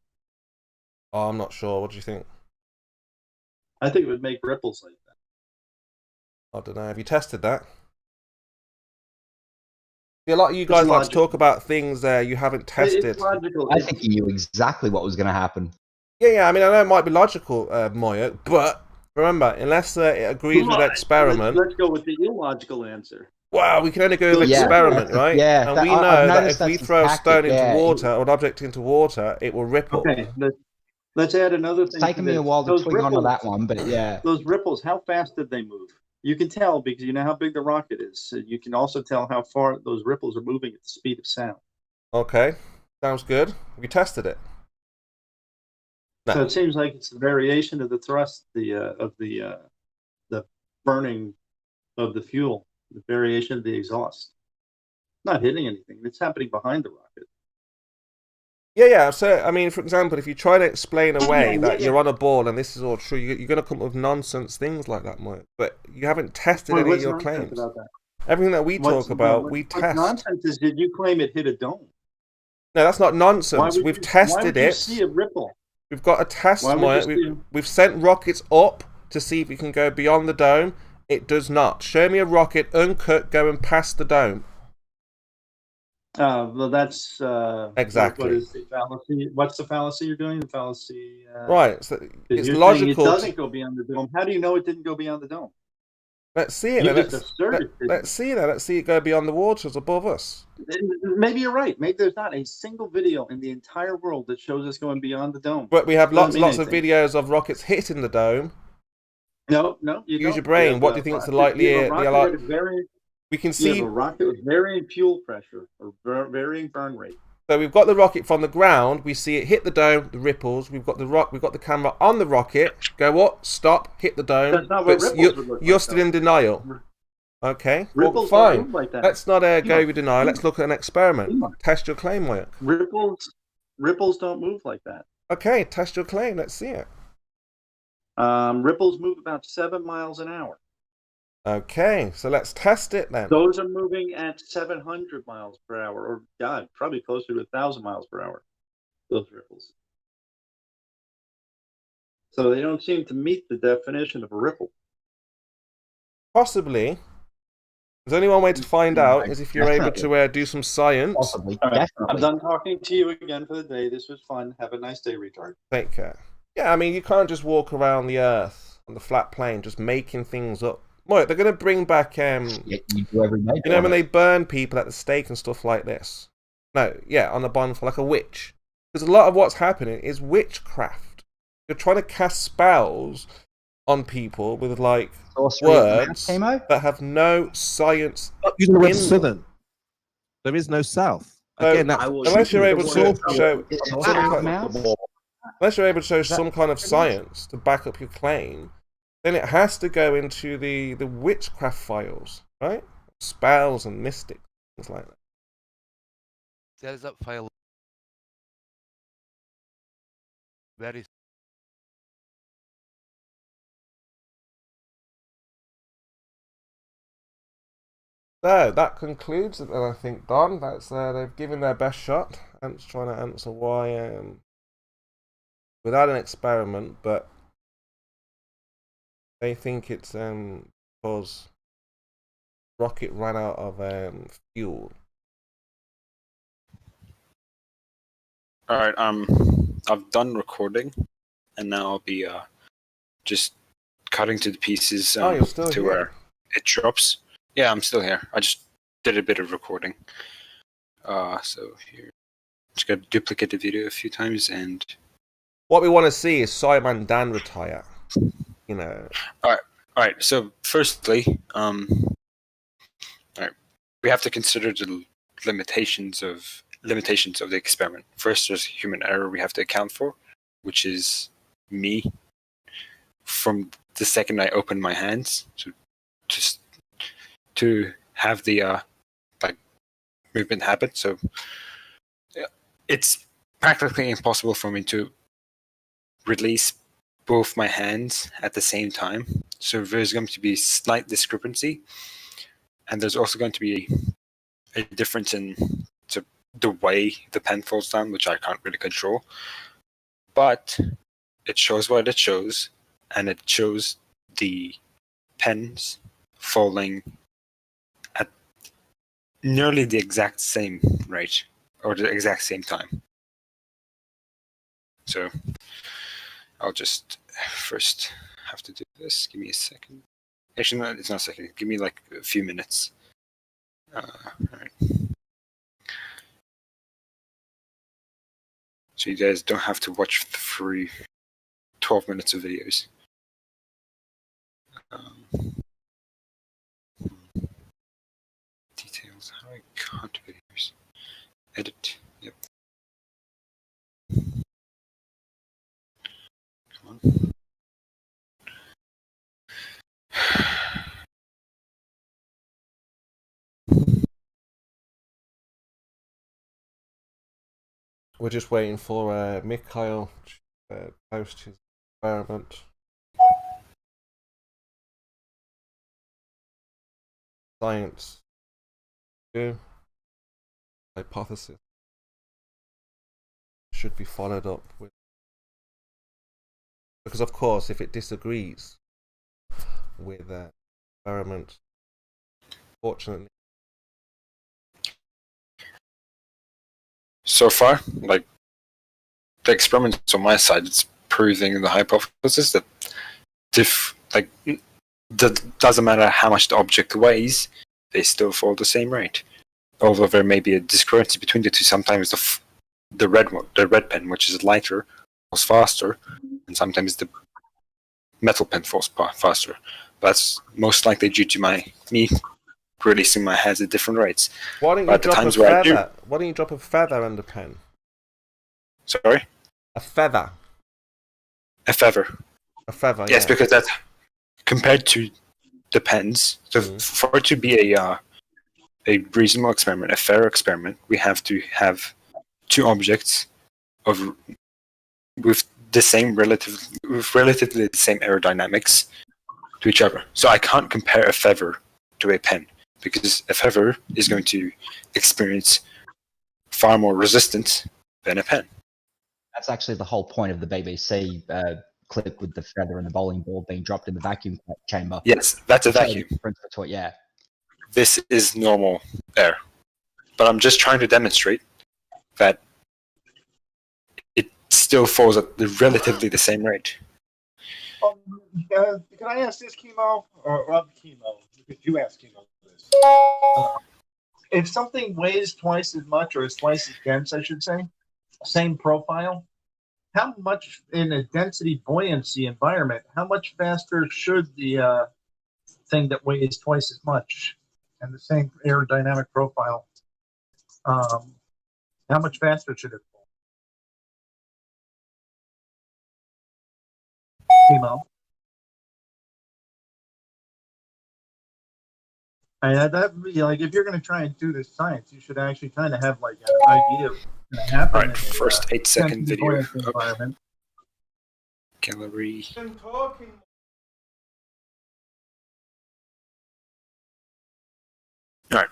Oh, I'm not sure. What do you think? I think it would make ripples like that. I don't know. Have you tested that? See, a lot of you guys like to talk about things you haven't tested. It's logical. I think you knew exactly what was going to happen. Yeah. I mean, I know it might be logical, Moya, but Remember, unless it agrees with experiment. Let's go with the illogical answer. Wow, we can only go with Yeah, experiment, that's- right? yeah, and that- we I've know that noticed if we that's throw a tactic, stone into yeah. water or an object into water, it will ripple. Okay, let's add another thing. It's taken me a while to twig onto that one, but yeah. Those ripples, how fast did they move? You can tell because you know how big the rocket is. So you can also tell how far those ripples are moving at the speed of sound. Okay, sounds good. We tested it. No. So it seems like it's the variation of the thrust, of the burning of the fuel, the variation of the exhaust. Not hitting anything. It's happening behind the rocket. Yeah. So, I mean, for example, if you try to explain away that you're on a ball and this is all true, you're going to come up with nonsense things like that, Mike. But you haven't tested any of your claims. Everything that we talk about, we test. What nonsense is, did you claim it hit a dome? No, that's not nonsense. We've tested why would it. You see a ripple? We've got a test, Mike. We've sent rockets up to see if we can go beyond the dome. It does not. Show me a rocket uncut going past the dome. Well, that's exactly. What is the fallacy? What's the fallacy you're doing? The fallacy. Right. So it's logical. It doesn't go beyond the dome. How do you know it didn't go beyond the dome? Let's see it. Let's see that. Let's see it go beyond the waters above us. Maybe you're right. Maybe there's not a single video in the entire world that shows us going beyond the dome. But we have lots of videos of rockets hitting the dome. No. Use your brain. What do you think is the likely? We can see a rocket with varying fuel pressure or varying burn rate. So we've got the rocket from the ground. We see it hit the dome, the ripples. We've got the camera on the rocket. Go up, stop, hit the dome. That's not what ripples would look you're like, still in denial. Okay, ripples well, fine. don't move like that. Let's not go with denial. Let's look at an experiment. Test your claim, Wyatt. Ripples don't move like that. Okay, test your claim. Let's see it. Ripples move about 7 miles an hour. Okay, so let's test it then. Those are moving at 700 miles per hour, or God, probably closer to 1,000 miles per hour. Those ripples. So they don't seem to meet the definition of a ripple. Possibly. There's only one way to find out is if you're able to do some science. Possibly. Right. I'm done talking to you again for the day. This was fun. Have a nice day, retard. Take care. Yeah, I mean, you can't just walk around the Earth on the flat plane just making things up. What, they're going to bring back, you do every day, when they burn people at the stake and stuff like this. No, yeah, on a bonfire, like a witch. Because a lot of what's happening is witchcraft. You're trying to cast spells on people with, like, words that have no science. Stop using the word southern. There is no south. Again, unless you're able to show some kind of science to back up your claim, then it has to go into the witchcraft files, right? Spells and mystics, things like that. There is a file. Where is? So that concludes it, and I think, Don, that's they've given their best shot. Ant's trying to answer why, without an experiment, but they think it's because rocket ran out of fuel. All right. I've done recording, and now I'll be just cutting to the pieces you're still to here. where it drops. Yeah, I'm still here. I just did a bit of recording. So here, just got to duplicate the video a few times, and what we want to see is Simon Dan retire. You know. All right. So, firstly, all right, we have to consider the limitations of the experiment. First, there's human error we have to account for, which is me. From the second I open my hands, to have the movement happen. So, it's practically impossible for me to release both my hands at the same time. So there's going to be slight discrepancy, and there's also going to be a difference in the way the pen falls down, which I can't really control. But it shows what it shows, and it shows the pens falling at nearly the exact same rate, or the exact same time. So I'll just first have to do this. Give me a second. Actually, no, it's not a second. Give me like a few minutes. All right. So you guys don't have to watch through 12 minutes of videos. Details. How I cut videos. Edit. Yep. Come on. We're just waiting for Mikhail to post his experiment. Science 2 hypothesis should be followed up with, because of course if it disagrees with experiment, fortunately. So far, like the experiments on my side, it's proving the hypothesis that that doesn't matter how much the object weighs, they still fall the same rate. Although there may be a discrepancy between the two. Sometimes the red pen, which is lighter, falls faster, and sometimes the metal pen falls faster. That's most likely due to me releasing my heads at different rates. Why don't you drop a feather? Why don't you drop a feather on the pen? Sorry? A feather. A feather. A feather. Yes, yeah. because that's compared to the pens. So for it to be a reasonable experiment, a fair experiment, we have to have two objects with relatively the same aerodynamics to each other. So I can't compare a feather to a pen, because a feather is going to experience far more resistance than a pen. That's actually the whole point of the BBC clip with the feather and the bowling ball being dropped in the vacuum chamber. Yes, that's a vacuum. Yeah. This is normal air. But I'm just trying to demonstrate that it still falls at relatively the same rate. Can I ask this, Chemo? Or Chemo? Because you asked Chemo this. If something weighs twice as much, or is twice as dense, I should say, same profile, how much in a density buoyancy environment, how much faster should the thing that weighs twice as much and the same aerodynamic profile, how much faster should it fall? Chemo. Like if you're going to try and do this science, you should actually kind of have like an idea of what's going to happen. All right, first 8-second video. Environment. Gallery. All right.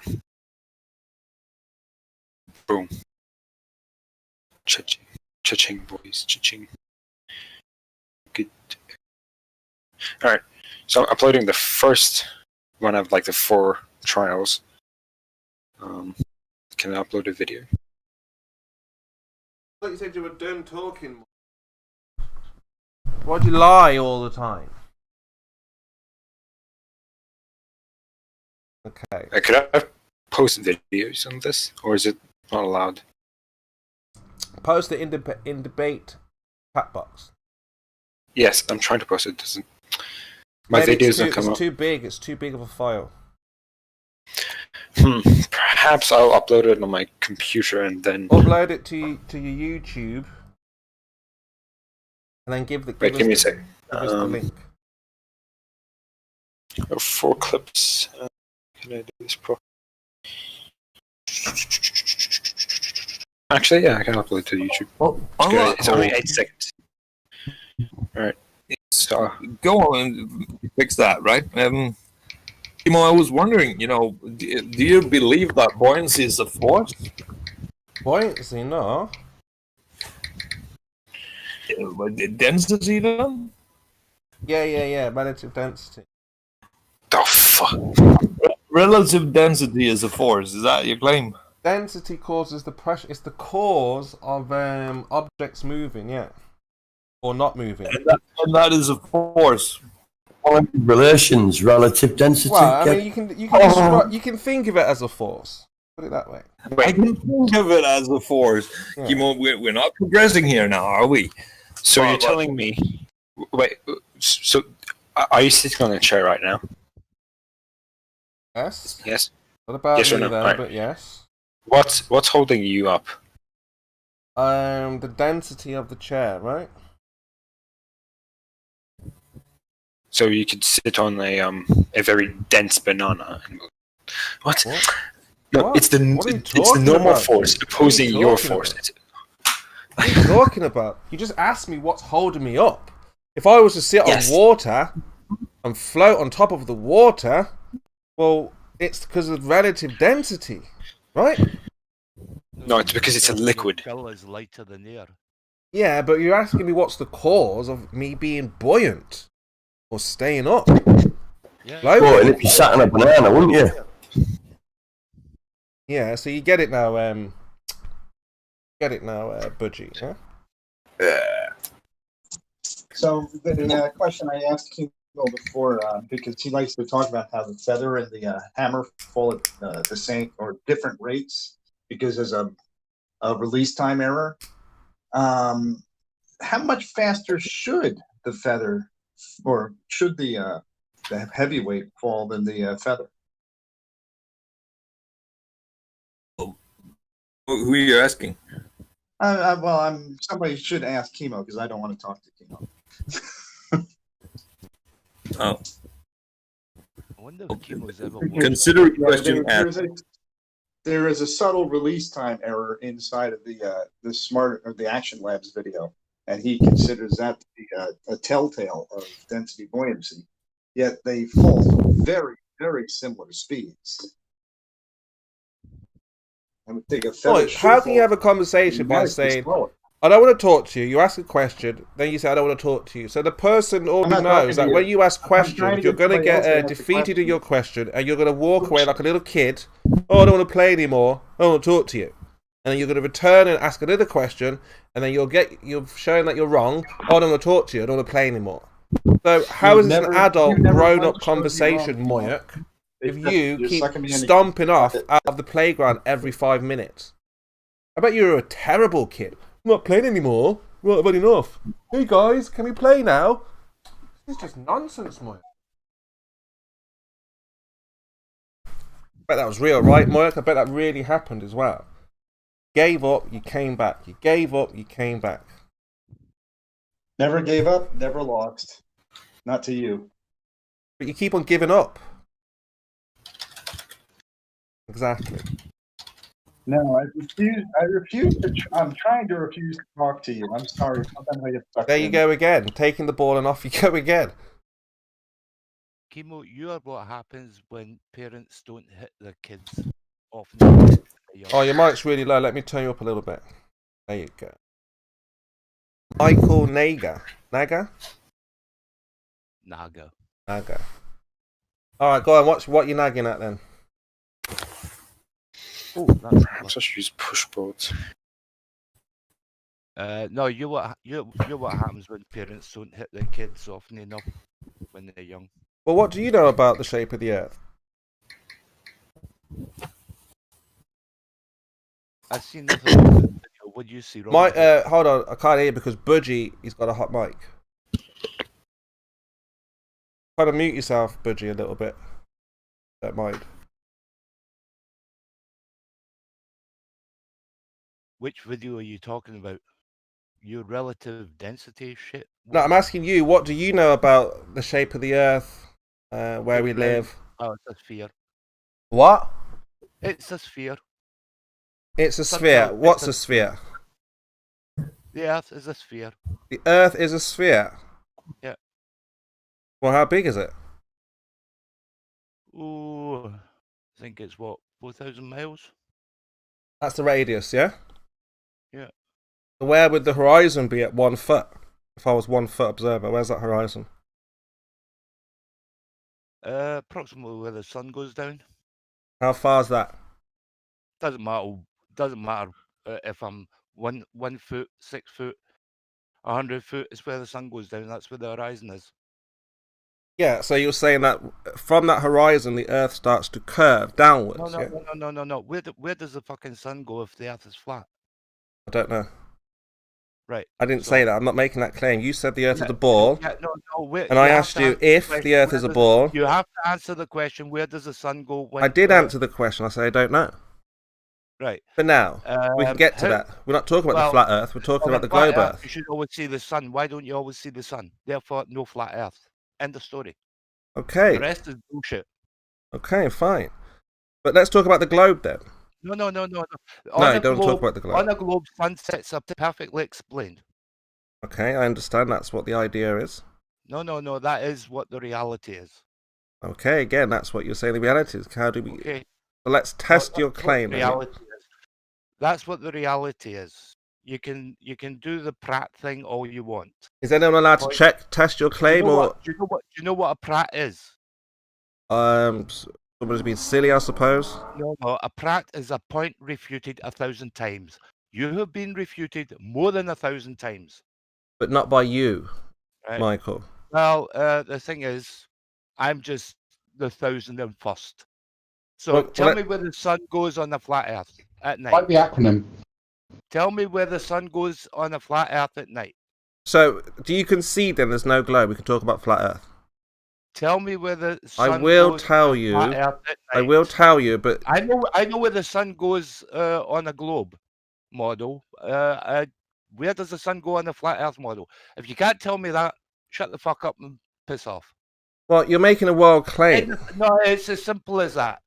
Boom. Cha-ching. Cha-ching, boys. Cha-ching. Good. All right. So I'm uploading the first one of like the 4 trials. Can I upload a video? I thought you said you were done talking. Why'd you lie all the time? Okay. Could I post videos on this, or is it not allowed? Post it in debate chat box. Yes, I'm trying to post it. Doesn't my Maybe videos don't come up? It's too big. It's too big of a file. Perhaps I'll upload it on my computer and then upload it to your YouTube, and then give Wait, give me a second. Give us the link. 4 clips. Can I do this properly? Actually, yeah, I can upload to YouTube. Well, it's only 8 seconds. Alright. So go on and fix that, right? Timo, I was wondering, do you believe that buoyancy is a force? Buoyancy, no. Density, then? Yeah. Relative density. The fuck? Relative density is a force. Is that your claim? Density causes the pressure. It's the cause of objects moving. Yeah. or not moving. And that is a force. Relations, relative density. Well, I mean, you can think of it as a force. Put it that way. I can think of it as a force. Yeah. Kimo, we're not progressing here now, are we? So you're telling me? Wait. So are you sitting on a chair right now? Yes. Yes. What about Yes or me no? then? Right. But yes. What's holding you up? The density of the chair, right? So you could sit on a very dense banana. And what? No, What? it's the What are you it's the talking normal about? force What are you opposing your talking force. about? What are you talking about? You just asked me what's holding me up. If I was to sit on water and float on top of the water, well, it's because of relative density, right? No, it's because it's a liquid. Pill is lighter than air. Yeah, but you're asking me what's the cause of me being buoyant or staying up. Yeah. Well, and if you sat on a banana, wouldn't you? Yeah, so you get it now, Budgie, yeah? So the question I asked Kimo before, because he likes to talk about how the feather and the hammer fall at the same or different rates because there's a release time error. How much faster should the feather or should the heavyweight fall than the feather? Who are you asking? Well, somebody should ask Kimo because I don't want to talk to Kimo. Oh. I wonder if Kimo's ever Consider a question asked. There is a subtle release time error inside of the Smart or the Action Labs video, and he considers that to be a telltale of density buoyancy. Yet they fall very, very similar speeds. I would think a feather Right, how can you have a conversation by saying, I don't want to talk to you, you ask a question, then you say, I don't want to talk to you. So the person already knows that when you ask questions, you're going to get defeated in your question, and you're going to walk away like a little kid. Oh, I don't want to play anymore. I don't want to talk to you. And then you're going to return and ask another question, and then you've shown that you're wrong. Oh, I don't want to talk to you. I don't want to play anymore. So how is this an adult, grown-up conversation, Moyak, if you keep stomping off out of the playground every 5 minutes? I bet you're a terrible kid. I'm not playing anymore. Right, I've had enough. Hey guys, can we play now? This is just nonsense, Moyak. I bet that was real, right, Moyak? I bet that really happened as well. Gave up, you came back. You gave up, you came back. Never gave up, never lost. Not to you. But you keep on giving up. Exactly. No, I refuse to. I'm trying to refuse to talk to you. I'm sorry. Sometimes I get stuck. There you go again. Taking the ball and off you go again. Kimo, you are what happens when parents don't hit their kids often. Oh, your mic's really low. Let me turn you up a little bit. There you go. Michael Naga. Naga? Naga. Naga. Alright, go on. What you nagging at then? Oh, perhaps I should use push boards. No, you're what happens when parents don't hit their kids often enough when they're young. Well, what do you know about the shape of the Earth? I've seen nothing about the video. What do you see, Rob? Hold on, I can't hear because Budgie, he's got a hot mic. Try to mute yourself, Budgie, a little bit. Don't mind. Which video are you talking about? Your relative density shit? No, I'm asking you, what do you know about the shape of the Earth, where we live? Oh, it's a sphere. What? It's a sphere. It's a sphere. What's a sphere? The Earth is a sphere. The Earth is a sphere? Yeah. Well, how big is it? Oh, I think it's what, 4,000 miles? That's the radius, yeah? Yeah. So where would the horizon be at 1 foot? If I was 1 foot observer, where's that horizon? Approximately where the sun goes down. How far is that? Doesn't matter. Doesn't matter if I'm one foot, 6 foot. 100 foot is where the sun goes down. That's where the horizon is. Yeah, so you're saying that from that horizon, the Earth starts to curve downwards. No. Where does the fucking sun go if the Earth is flat? I don't know. Right. I didn't say that. I'm not making that claim. You said the Earth is a ball. No. And I asked you if the Earth is a ball. You have to answer the question, where does the sun go? When, I did answer the question. I said I don't know. Right. But now, we can get to that. We're not talking about the flat Earth. We're talking about the globe Earth. You should always see the sun. Why don't you always see the sun? Therefore, no flat Earth. End of story. Okay. The rest is bullshit. Okay, fine. But let's talk about the globe then. No. No, don't talk about the globe. On a globe, sun sets up perfectly explained. Okay, I understand that's what the idea is. No, that is what the reality is. Okay, again, that's what you're saying the reality is. How do we... Okay. So let's test your claim. That's what the reality is. You can do the Pratt thing all you want. Is anyone allowed to test your claim, Do you know what a Pratt is? Somebody's been silly, I suppose. No, a Pratt is a point refuted 1,000 times. You have been refuted more than 1,000 times. But not by you, right? Michael. Well, the thing is, I'm just the 1,001st. So tell me where the sun goes on the flat Earth at night. Like the acronym. Tell me where the sun goes on a flat Earth at night. So, do you concede then there's no globe? We can talk about flat Earth. Tell me where the sun I will goes tell on you. flat Earth at night. I will tell you, but I know where the sun goes on a globe model. Where does the sun go on a flat Earth model? If you can't tell me that, shut the fuck up and piss off. Well, you're making a wild claim. No, it's as simple as that.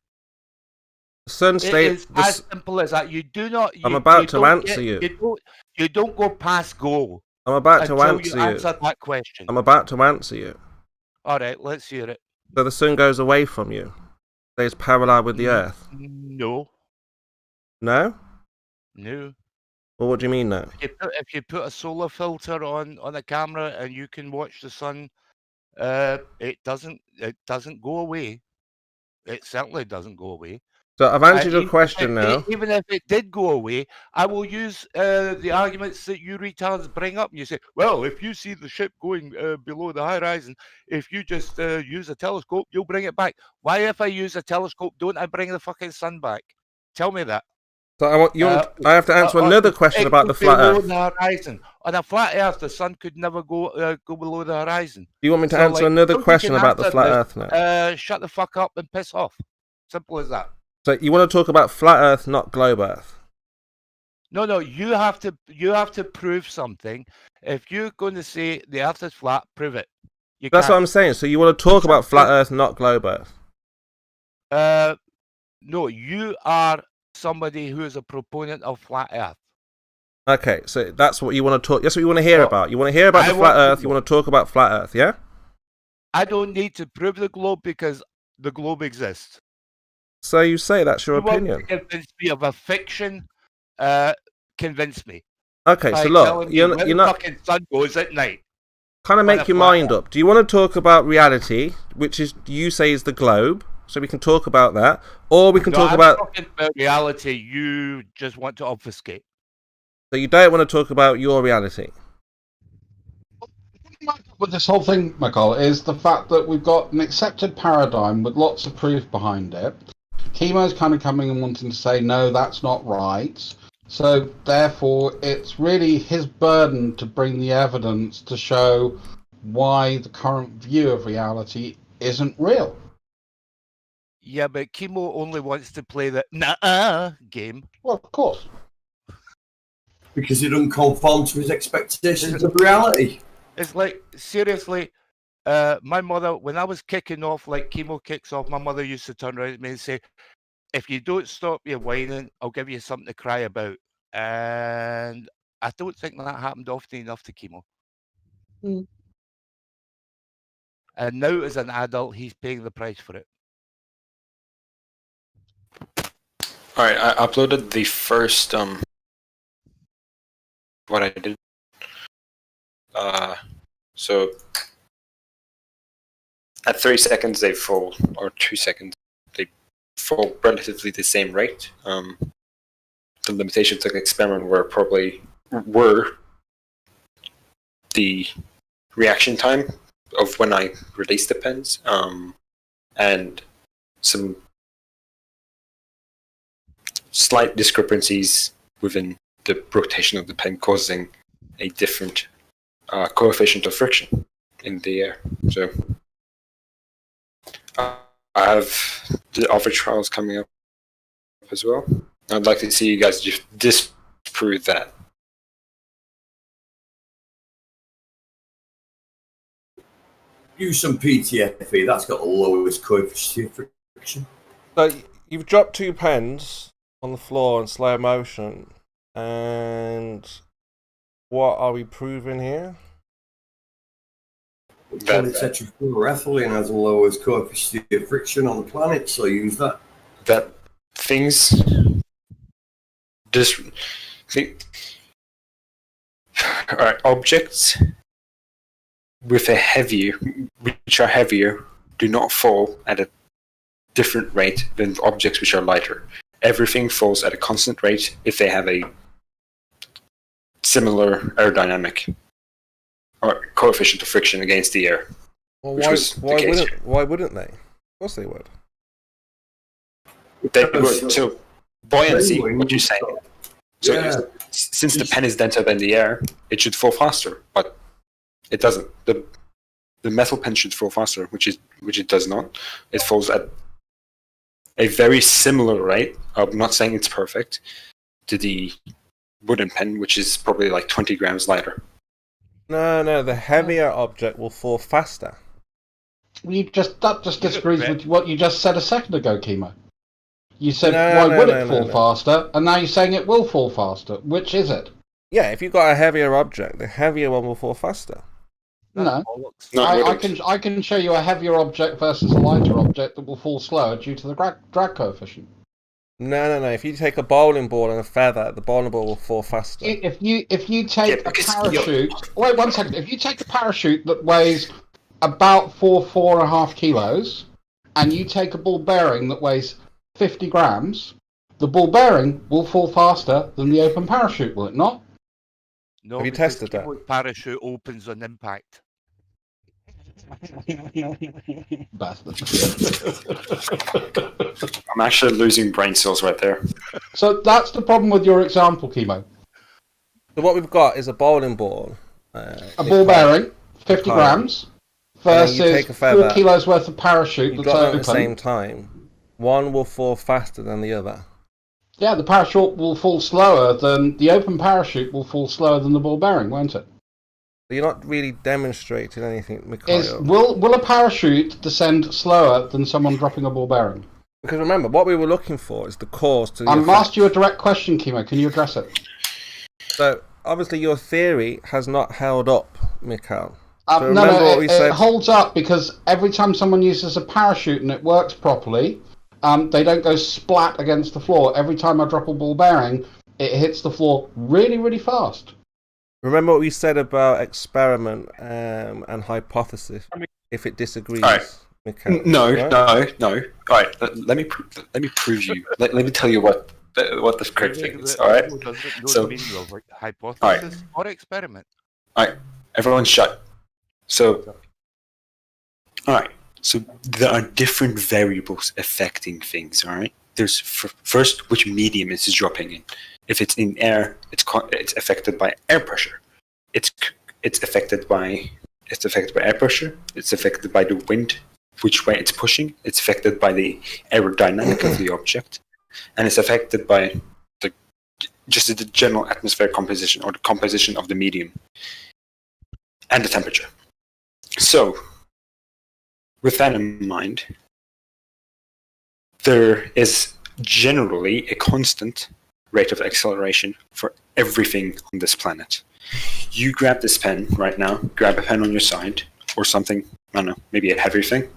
The sun states. It is as simple as that. You do not. I'm about to answer you. You don't go past go. I'm about to answer you. Answer that question. I'm about to answer you. All right, let's hear it. So the sun goes away from you. Stays parallel with the Earth. No. No? No. Well, what do you mean no? If you put a solar filter on a camera and you can watch the sun, it doesn't go away. It certainly doesn't go away. So I've answered your question now. Even if it did go away, I will use the arguments that you retards bring up. And you say, well, if you see the ship going below the horizon, if you just use a telescope, you'll bring it back. Why, if I use a telescope, don't I bring the fucking sun back? Tell me that. So I have to answer another question about the flat Earth. The horizon. On a flat Earth, the sun could never go below the horizon. Do you want me to answer another question about the flat Earth now? Shut the fuck up and piss off. Simple as that. So you want to talk about flat Earth, not globe Earth? No. You have to prove something. If you're going to say the Earth is flat, prove it. That's what I'm saying. So you want to talk about flat Earth, not globe Earth? No, you are somebody who is a proponent of flat Earth. Okay, so that's what you want to talk. That's what you want to hear about. You want to hear about the flat Earth. You want to talk about flat Earth, yeah? I don't need to prove the globe because the globe exists. So you say that's your opinion. Want to convince me of a fiction? Convince me. Okay, so look, you're not. Fucking sun goes at night. Kind of make your mind up. Do you want to talk about reality, which is you say is the globe? So we can talk about that, or we can talk about. Talking about reality. You just want to obfuscate. So you don't want to talk about your reality. With this whole thing, Michael, is the fact that we've got an accepted paradigm with lots of proof behind it. Chemo's kind of coming and wanting to say, no, that's not right. So, therefore, it's really his burden to bring the evidence to show why the current view of reality isn't real. Yeah, but Chemo only wants to play the nah game. Well, of course. Because he doesn't conform to his expectations of reality. It's like, seriously, my mother, when I was kicking off like Chemo kicks off, my mother used to turn around at me and say, if you don't stop your whining, I'll give you something to cry about. And I don't think that happened often enough to Chemo. Mm. And now as an adult, he's paying the price for it. All right, I uploaded the first, what I did. So at 3 seconds they fall, or 2 seconds they fall relatively the same rate. The limitations of the experiment were the reaction time of when I release the pens, and some slight discrepancies within the rotation of the pen causing a different coefficient of friction in the air. So I have the other trials coming up as well. I'd like to see you guys just disprove that. Use some PTFE. That's got the lowest coefficient of friction. So you've dropped 2 pens on the floor in slow motion, and what are we proving here? Polytetrafluoroethylene has the lowest coefficient of friction on the planet, so use that. That things alright, objects with a heavier, which are heavier, do not fall at a different rate than objects which are lighter. Everything falls at a constant rate if they have a similar aerodynamic or coefficient of friction against the air. Well, why wouldn't they? Of course they would. They would. So buoyancy, what you're saying. So since the pen is denser than the air, it should fall faster, but it doesn't. The metal pen should fall faster, which it does not. It falls at a very similar rate. I'm not saying it's perfect to the wooden pen, which is probably like 20 grams lighter. No, the heavier object will fall faster. That just disagrees with what you just said a second ago, Chemo. You said, why would it fall faster? And now you're saying it will fall faster. Which is it? Yeah, if you've got a heavier object, the heavier one will fall faster. No. I can show you a heavier object versus a lighter object that will fall slower due to the drag coefficient. No. If you take a bowling ball and a feather, the bowling ball will fall faster. If you take a parachute... Wait 1 second. If you take a parachute that weighs about 4.5 kilos, and you take a ball bearing that weighs 50 grams, the ball bearing will fall faster than the open parachute, will it not? No, have you tested that? Parachute opens on impact. Bastard. I'm actually losing brain cells right there. So that's the problem with your example, Chemo. So what we've got is a bowling ball. A ball bearing, 50 grams, versus 4 kilos worth of parachute that's open. At the same time. One will fall faster than the other. Yeah, the parachute will fall slower than the open parachute will fall slower than the ball bearing, won't it? You're not really demonstrating anything, Mikhail. Will a parachute descend slower than someone dropping a ball bearing? Because remember, what we were looking for is the cause to the I'm effect. asked you a direct question, Chemo. Can you address it? So, obviously, your theory has not held up, Mikhail. So it holds up because every time someone uses a parachute and it works properly, they don't go splat against the floor. Every time I drop a ball bearing, it hits the floor really, really fast. Remember what we said about experiment and hypothesis. If it disagrees, No. All right, let me prove you. Let me tell you what the correct thing is. All right. So, hypothesis or experiment. All right, everyone, shut. So, all right. So there are different variables affecting things. All right. There's first which medium is dropping in. If it's in air, it's affected by air pressure. It's affected by air pressure. It's affected by the wind, which way it's pushing. It's affected by the aerodynamic of the object, and it's affected by just the general atmospheric composition or the composition of the medium and the temperature. So, with that in mind, there is generally a constant rate of acceleration for everything on this planet. You grab this pen right now, grab a pen on your side, or something, I don't know, maybe a heavier thing,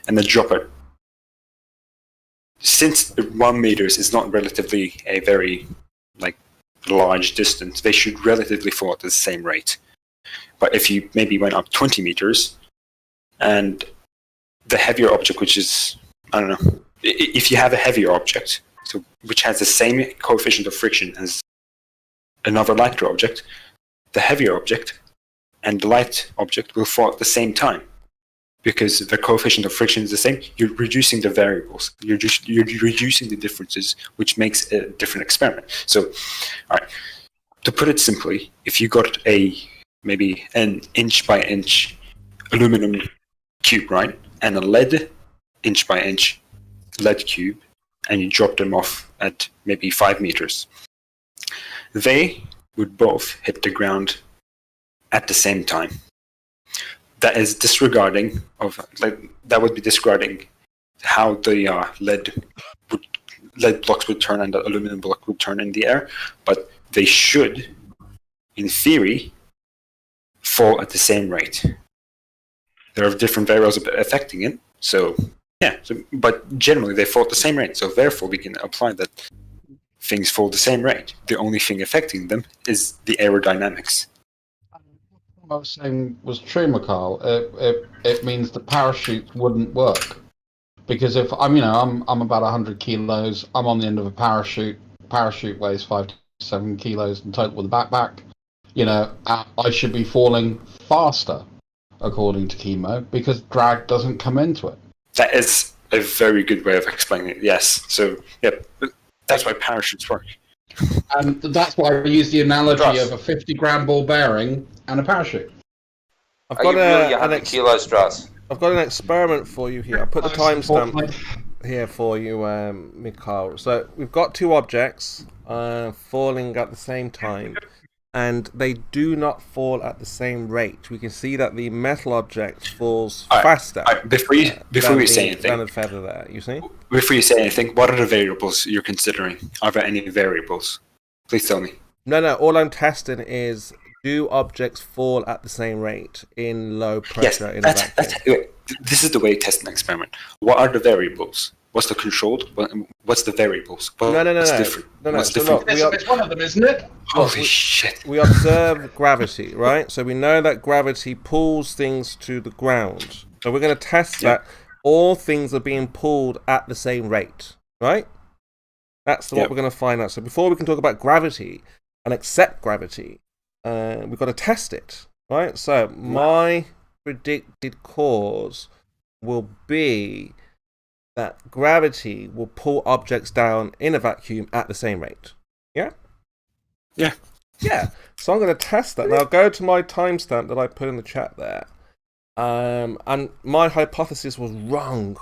and then drop it. Since 1 meter is not relatively a very large distance, they should relatively fall at the same rate. But if you maybe went up 20 meters, and the heavier object, which is, I don't know, if you have a heavier object, so which has the same coefficient of friction as another lighter object, the heavier object and the light object will fall at the same time. Because the coefficient of friction is the same, you're reducing the variables. You're reducing the differences, which makes a different experiment. So, all right, to put it simply, if you got maybe an inch by inch aluminum cube, right, and a lead inch by inch lead cube, and you drop them off at maybe 5 meters, they would both hit the ground at the same time. That is disregarding how the lead blocks would turn and the aluminum block would turn in the air, but they should, in theory, fall at the same rate. There are different variables affecting it, so yeah. But generally, they fall at the same rate. So therefore, we can apply that things fall at the same rate. The only thing affecting them is the aerodynamics. What I was saying was true, Mikhail. It means the parachutes wouldn't work, because if I'm about 100 kilos, I'm on the end of a parachute. Parachute weighs 5 to 7 kilos in total with a backpack. I should be falling faster, according to Chemo, because drag doesn't come into it. That is a very good way of explaining it. Yes. So yeah, that's why parachutes work. And that's why we use the analogy of a 50-gram ball bearing and a parachute. I've got I've got an experiment for you here. I put the timestamp here for you, Mikhail. So we've got two objects falling at the same time, and they do not fall at the same rate. We can see that the metal object falls faster. Before you say anything, standard feather there. You see? Before you say anything, what are the variables you're considering? Are there any variables? Please tell me. No. All I'm testing is, do objects fall at the same rate in low pressure? Yes, this is the way to test an experiment. What are the variables? What's the controlled? What's the variables? What's different? What's different? It's one of them, isn't it? Holy shit. We observe gravity, right? So we know that gravity pulls things to the ground. So we're going to test that all things are being pulled at the same rate, right? That's what we're going to find out. So before we can talk about gravity and accept gravity, we've got to test it, right? So my predicted cause will be that gravity will pull objects down in a vacuum at the same rate. Yeah? Yeah. Yeah. So I'm going to test that. Now go to my timestamp that I put in the chat there. And my hypothesis was wrong.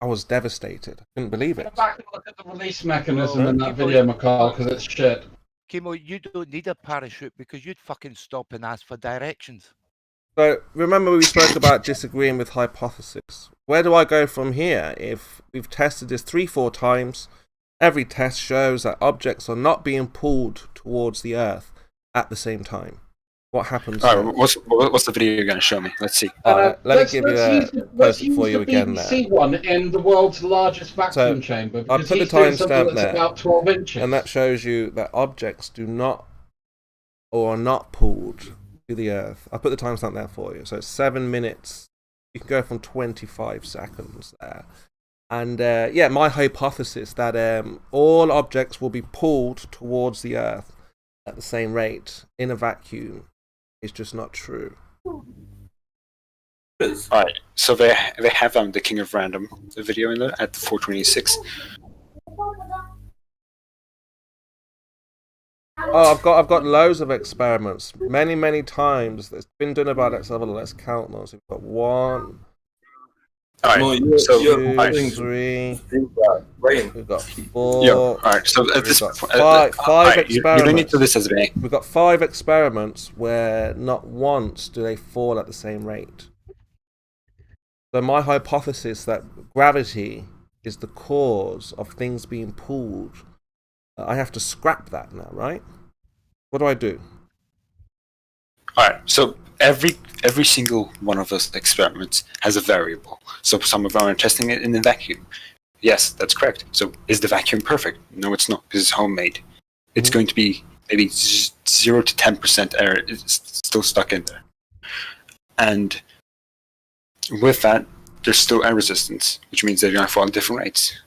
I was devastated. I couldn't believe it. Go back and look at the release mechanism in that video, Mikhail, because it's shit. Chemo, you don't need a parachute because you'd fucking stop and ask for directions. So remember we spoke about disagreeing with hypothesis. Where do I go from here? If we've tested this 3-4 times, every test shows that objects are not being pulled towards the Earth at the same time. What happens? All right, what's the video you're going to show me? Let's see. Let me give you a post it for you again there. BBC one in the world's largest vacuum chamber. I put the timestamp there, about 12 inches. And that shows you that objects do not or are not pulled to the Earth. I put the timestamp there for you. So it's 7 minutes. You can go from 25 seconds there. And yeah, my hypothesis that all objects will be pulled towards the Earth at the same rate in a vacuum is just not true. Alright, so they have the King of Random video in there at 426. Oh, I've got loads of experiments, many times. It's been done about it. So let's count those. We've got 1, Alright, so 2, 3. We've got 4. Yeah. Alright, so at this five experiments. You don't need to do this as a. We've got 5 experiments where not once do they fall at the same rate. So my hypothesis that gravity is the cause of things being pulled, I have to scrap that now, right? What do I do? Alright, so every single one of those experiments has a variable. So some of them are testing it in the vacuum. Yes, that's correct. So is the vacuum perfect? No, it's not, because it's homemade. It's going to be maybe 0 to 10% air is still stuck in there. And with that, there's still air resistance, which means they're going to fall at different rates.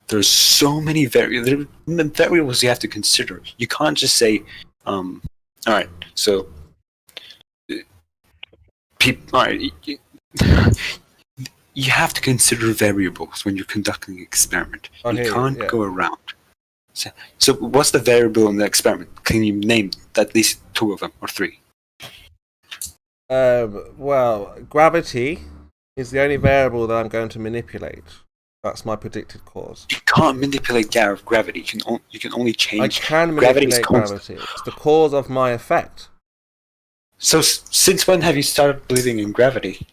There's so many variables you have to consider. You can't just say, all right, so You have to consider variables when you're conducting an experiment. You can't go around. So what's the variable in the experiment? Can you name at least 2 of them or 3? Well, gravity is the only variable that I'm going to manipulate. That's my predicted cause. You can't manipulate gravity. You can only change. I can manipulate gravity. It's the cause of my effect. So since when have you started believing in gravity?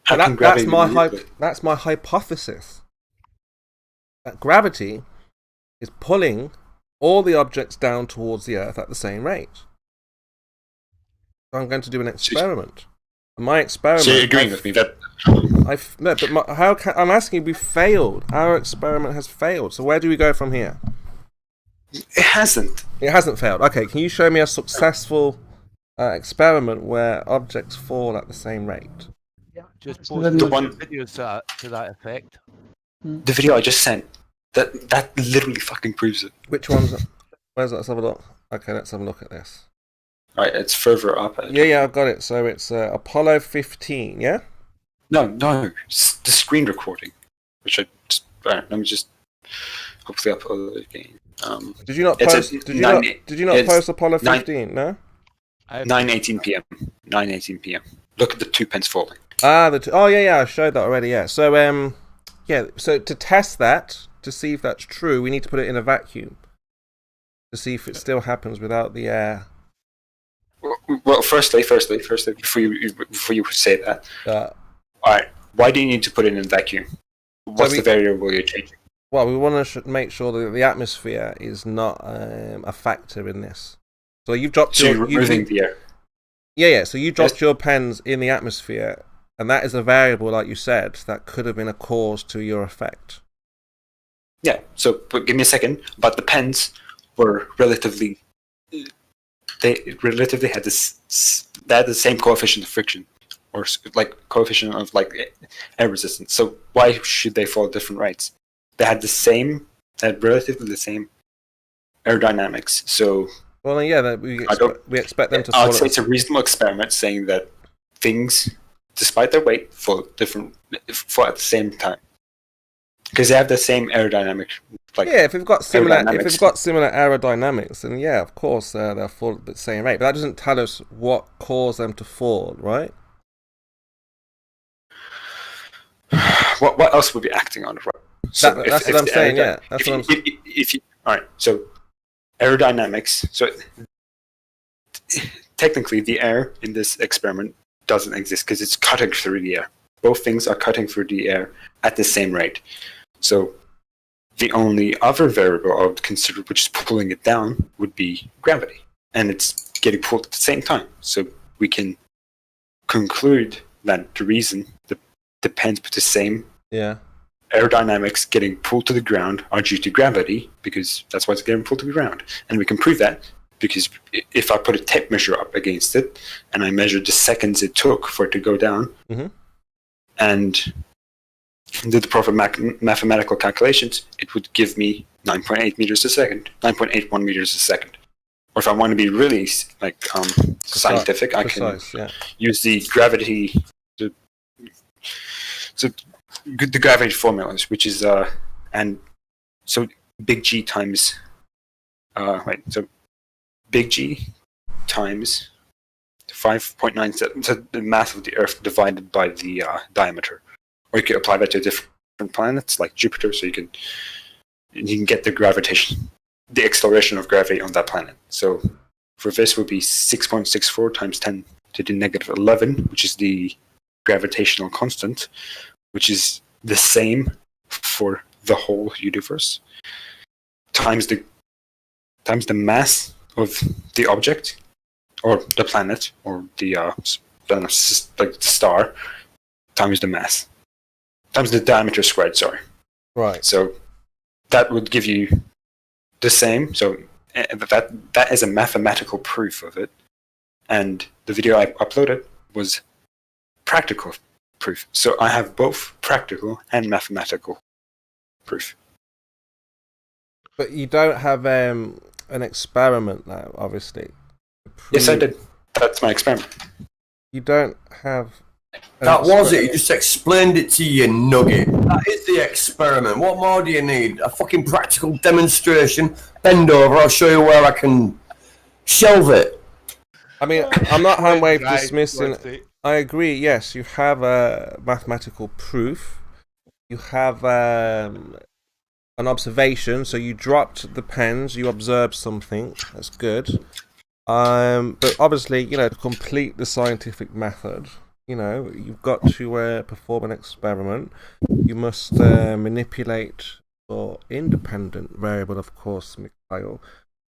That's my hypothesis. That gravity is pulling all the objects down towards the Earth at the same rate. So I'm going to do an experiment. My experiment. So you're agreeing with me that? I'm asking you. We failed. Our experiment has failed. So where do we go from here? It hasn't. It hasn't failed. Okay. Can you show me a successful experiment where objects fall at the same rate? Just post the one video to that effect. The video I just sent. That literally fucking proves it. Which one's it? Where's that? Let's have a look. Okay, let's have a look at this. Right, it's further up. Yeah, I've got it. So it's Apollo 15, yeah? No, it's the screen recording, which let me just hopefully upload it again. Did you not post? Did you not post Apollo 15? No. 9:18 p.m. 9:18 p.m. Look at the 2 pence falling. Oh yeah, I showed that already. Yeah. So so to test that, to see if that's true, we need to put it in a vacuum to see if it still happens without the air. Well, firstly, before you say that, all right, why do you need to put it in a vacuum? What's the variable you're changing? Well, we want to make sure that the atmosphere is not a factor in this. So you've dropped you're removing the air. Yeah. So you dropped your pens in the atmosphere, and that is a variable, like you said, that could have been a cause to your effect. Yeah. So, but give me a second. But the pens were relatively. They relatively had the same coefficient of friction, or like coefficient of like air resistance. So why should they fall at different rates? They had relatively the same aerodynamics. So we expect them to. I would say it's a reasonable experiment saying that things, despite their weight, fall at the same time because they have the same aerodynamic. If we've got similar aerodynamics, then yeah, of course they'll fall at the same rate. But that doesn't tell us what caused them to fall, right? What else would be acting on it? Right? So that's what I'm saying. Yeah, that's what I'm saying. All right, so aerodynamics. So technically, the air in this experiment doesn't exist because it's cutting through the air. Both things are cutting through the air at the same rate. So the only other variable I would consider, which is pulling it down, would be gravity. And it's getting pulled at the same time. So we can conclude that the reason the pens put the same aerodynamics getting pulled to the ground are due to gravity, because that's why it's getting pulled to the ground. And we can prove that because if I put a tape measure up against it and I measured the seconds it took for it to go down and did the proper mathematical calculations, it would give me 9.8 meters a second, 9.81 meters a second. Or if I want to be really scientific, I can use the gravity, the gravity formulas, which is and so big G times so big G times 5.97, so the mass of the Earth divided by the diameter. Or you could apply that to different planets like Jupiter, so you can get the acceleration of gravity on that planet. So for this would be 6.64 times 10 to the negative 11, which is the gravitational constant, which is the same for the whole universe, times the mass of the object, or the planet, or the star, times the mass. Times the diameter squared, sorry. Right. So that would give you the same. So that is a mathematical proof of it. And the video I uploaded was practical proof. So I have both practical and mathematical proof. But you don't have an experiment now, obviously. Yes, I did. That's my experiment. You don't have. That was it. You just explained it to you, nugget. That is the experiment. What more do you need? A fucking practical demonstration. Bend over. I'll show you where I can shelve it. I mean, I'm not handwave dismissing. I agree. Yes, you have a mathematical proof. You have an observation. So you dropped the pens. You observed something. That's good. But obviously, to complete the scientific method, you've got to perform an experiment. You must manipulate your independent variable, of course, Mikhail.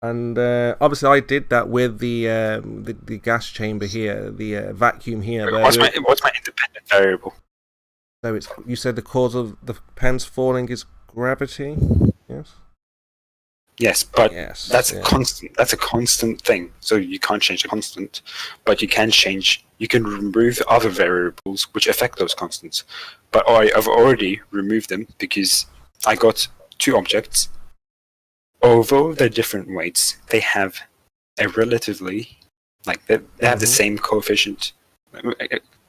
And obviously, I did that with the gas chamber here, the vacuum here. What's my independent variable? So you said the cause of the pens falling is gravity. Yes. Yes, but that's a constant. That's a constant thing. So you can't change the constant, but you can change. You can remove other variables which affect those constants. But I've already removed them because I got two objects. Although they're different weights, they have a relatively they have the same coefficient,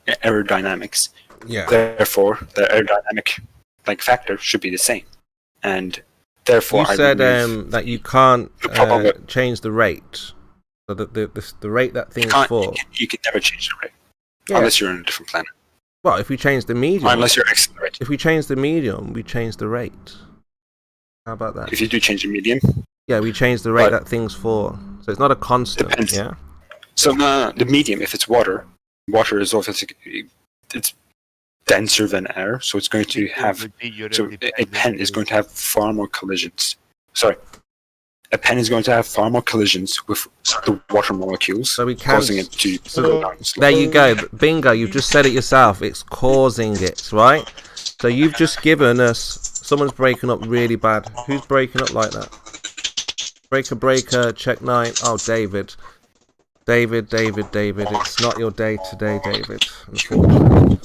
aerodynamics. Yeah. Therefore, the aerodynamic factor should be the same, and therefore, you said that you can't change the rate. So the rate that things fall. You can never change the rate unless you're on a different planet. Well, if we change the medium, unless you're accelerating. If we change the medium, we change the rate. How about that? If you do change the medium, yeah, we change the rate that things fall. So it's not a constant. Depends. Yeah. So the medium, if it's water is obviously it's denser than air, so it's going to have. So a pen is going to have far more collisions. Sorry, a pen is going to have far more collisions with the water molecules, so we can't, causing it to go down. There you go, bingo! You've just said it yourself. It's causing it, right? So you've just given us. Someone's breaking up really bad. Who's breaking up like that? Breaker, check 9. Oh, David. David. It's not your day today, David. Unfortunately.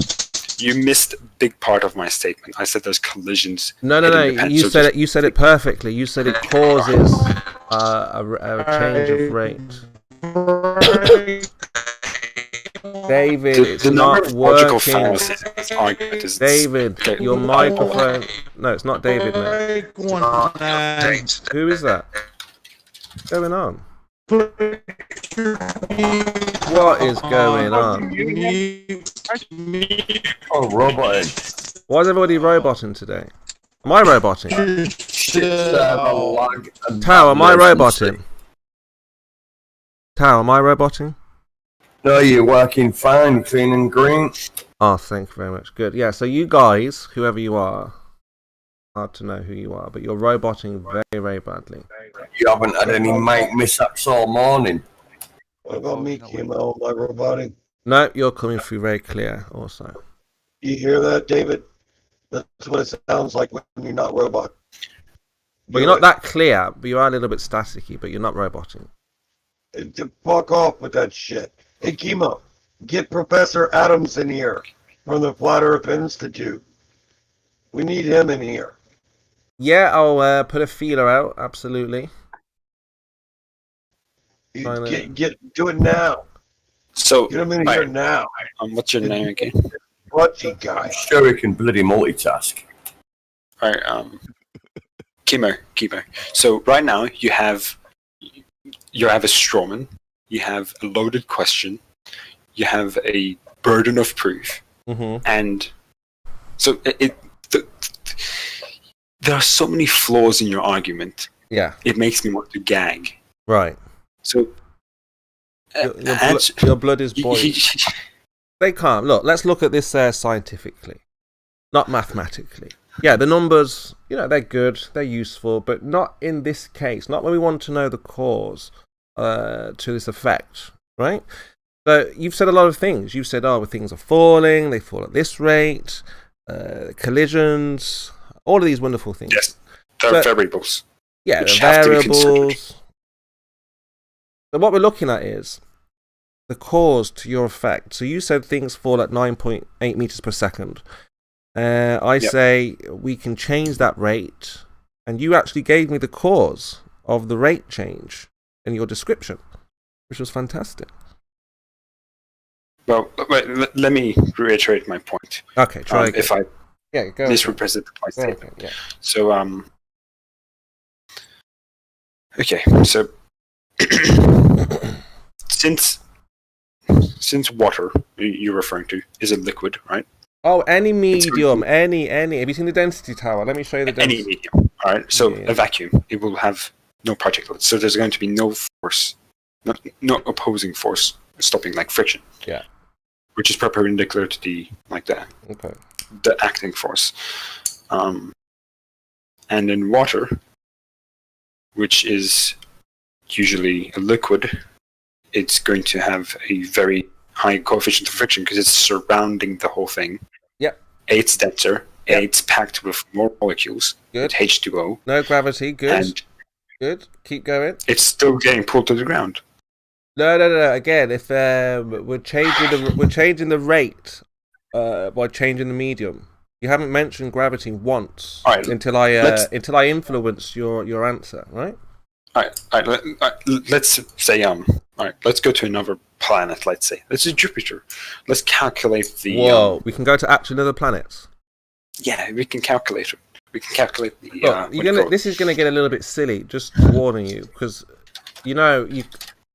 You missed a big part of my statement. I said there's collisions. No. You said it. You said it perfectly. You said it causes a change of rate. David, it's not working. David, your microphone. No, it's not David now. Who is that? What's going on? What is going on? Oh, roboting. Why is everybody roboting today? Am I roboting? Tao, am I roboting? Tao, am I roboting? No, you're working fine, clean and green. Oh, thank you very much. Good. Yeah, so you guys, whoever you are, hard to know who you are, but you're roboting very, very badly. You haven't had any mic mishaps all morning. What about me, Kimo? Am I roboting? No, you're coming through very clear also. You hear that, David? That's what it sounds like when you're not robot. Well, you're not that clear, but you are a little bit staticky, but you're not roboting. Fuck off with that shit. Hey, Kimo, get Professor Adams in here from the Flat Earth Institute. We need him in here. Yeah, I'll put a feeler out, absolutely. Do it now. So, get him in here now. What's your name again? Whatchy guy. Sure, he can bloody multitask. Alright, Kimo. So right now you have a strawman. You have a loaded question, you have a burden of proof, and so there are so many flaws in your argument. Yeah, it makes me want to gag. Right. So your blood is boiling. They can't. Let's look at this scientifically, not mathematically. Yeah, the numbers, they're good, they're useful, but not in this case. Not when we want to know the cause. To this effect, right? So you've said a lot of things. You've said, things are falling, they fall at this rate, collisions, all of these wonderful things. Yes, they're variables. Yeah, they're variables. So what we're looking at is the cause to your effect. So you said things fall at 9.8 meters per second. I say we can change that rate, and you actually gave me the cause of the rate change in your description, which was fantastic. Well, let me reiterate my point. Okay, try again. If I go misrepresent the point statement. Yeah. So, okay, so since water you're referring to is a liquid, right? Oh, any medium, any. Have you seen the density tower? Let me show you the density. Any medium, all right? So a vacuum, it will have no particles. So there's going to be no force, no opposing force stopping, like friction. Yeah. Which is perpendicular to the acting force. And in water, which is usually a liquid, it's going to have a very high coefficient of friction because it's surrounding the whole thing. Yep. A, it's denser. A, it's packed with more molecules. Good. With H2O. No gravity. Good. And good. Keep going. It's still getting pulled to the ground. No. Again, if we're changing the rate by changing the medium. You haven't mentioned gravity once until I influence your answer, right? All right. Let's say let's go to another planet. Let's say this is Jupiter. Let's calculate the. Whoa! We can go to actually other planets. Yeah, we can calculate it. We can calculate the. Look, this is gonna get a little bit silly. Just warning you, because you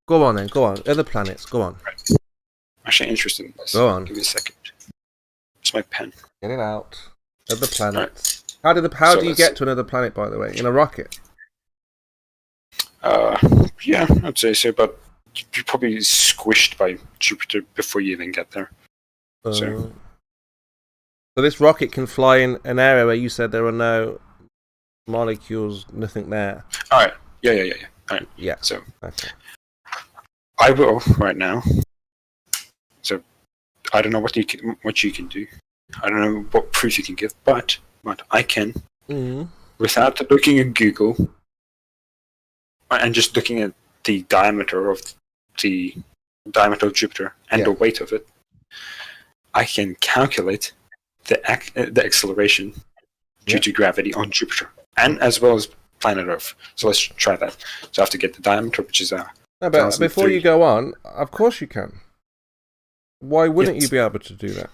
go on then. Go on. Other planets. Go on. Right. I'm actually interested in this. Go on. Give me a second. It's my pen. Get it out. Other planets. Right. How do you get to another planet, by the way? In a rocket? Yeah, I'd say so, but you're probably squished by Jupiter before you even get there. So this rocket can fly in an area where you said there are no molecules, nothing there. All right. Yeah. All right. Yeah. So I will right now. So I don't know what you can do. I don't know what proof you can give, but I can, without looking at Google and just looking at the diameter of Jupiter and the weight of it, I can calculate the acceleration due to gravity on Jupiter and as well as planet Earth. So let's try that. So I have to get the diameter, which is No, but before you go on, of course you can. Why wouldn't you be able to do that?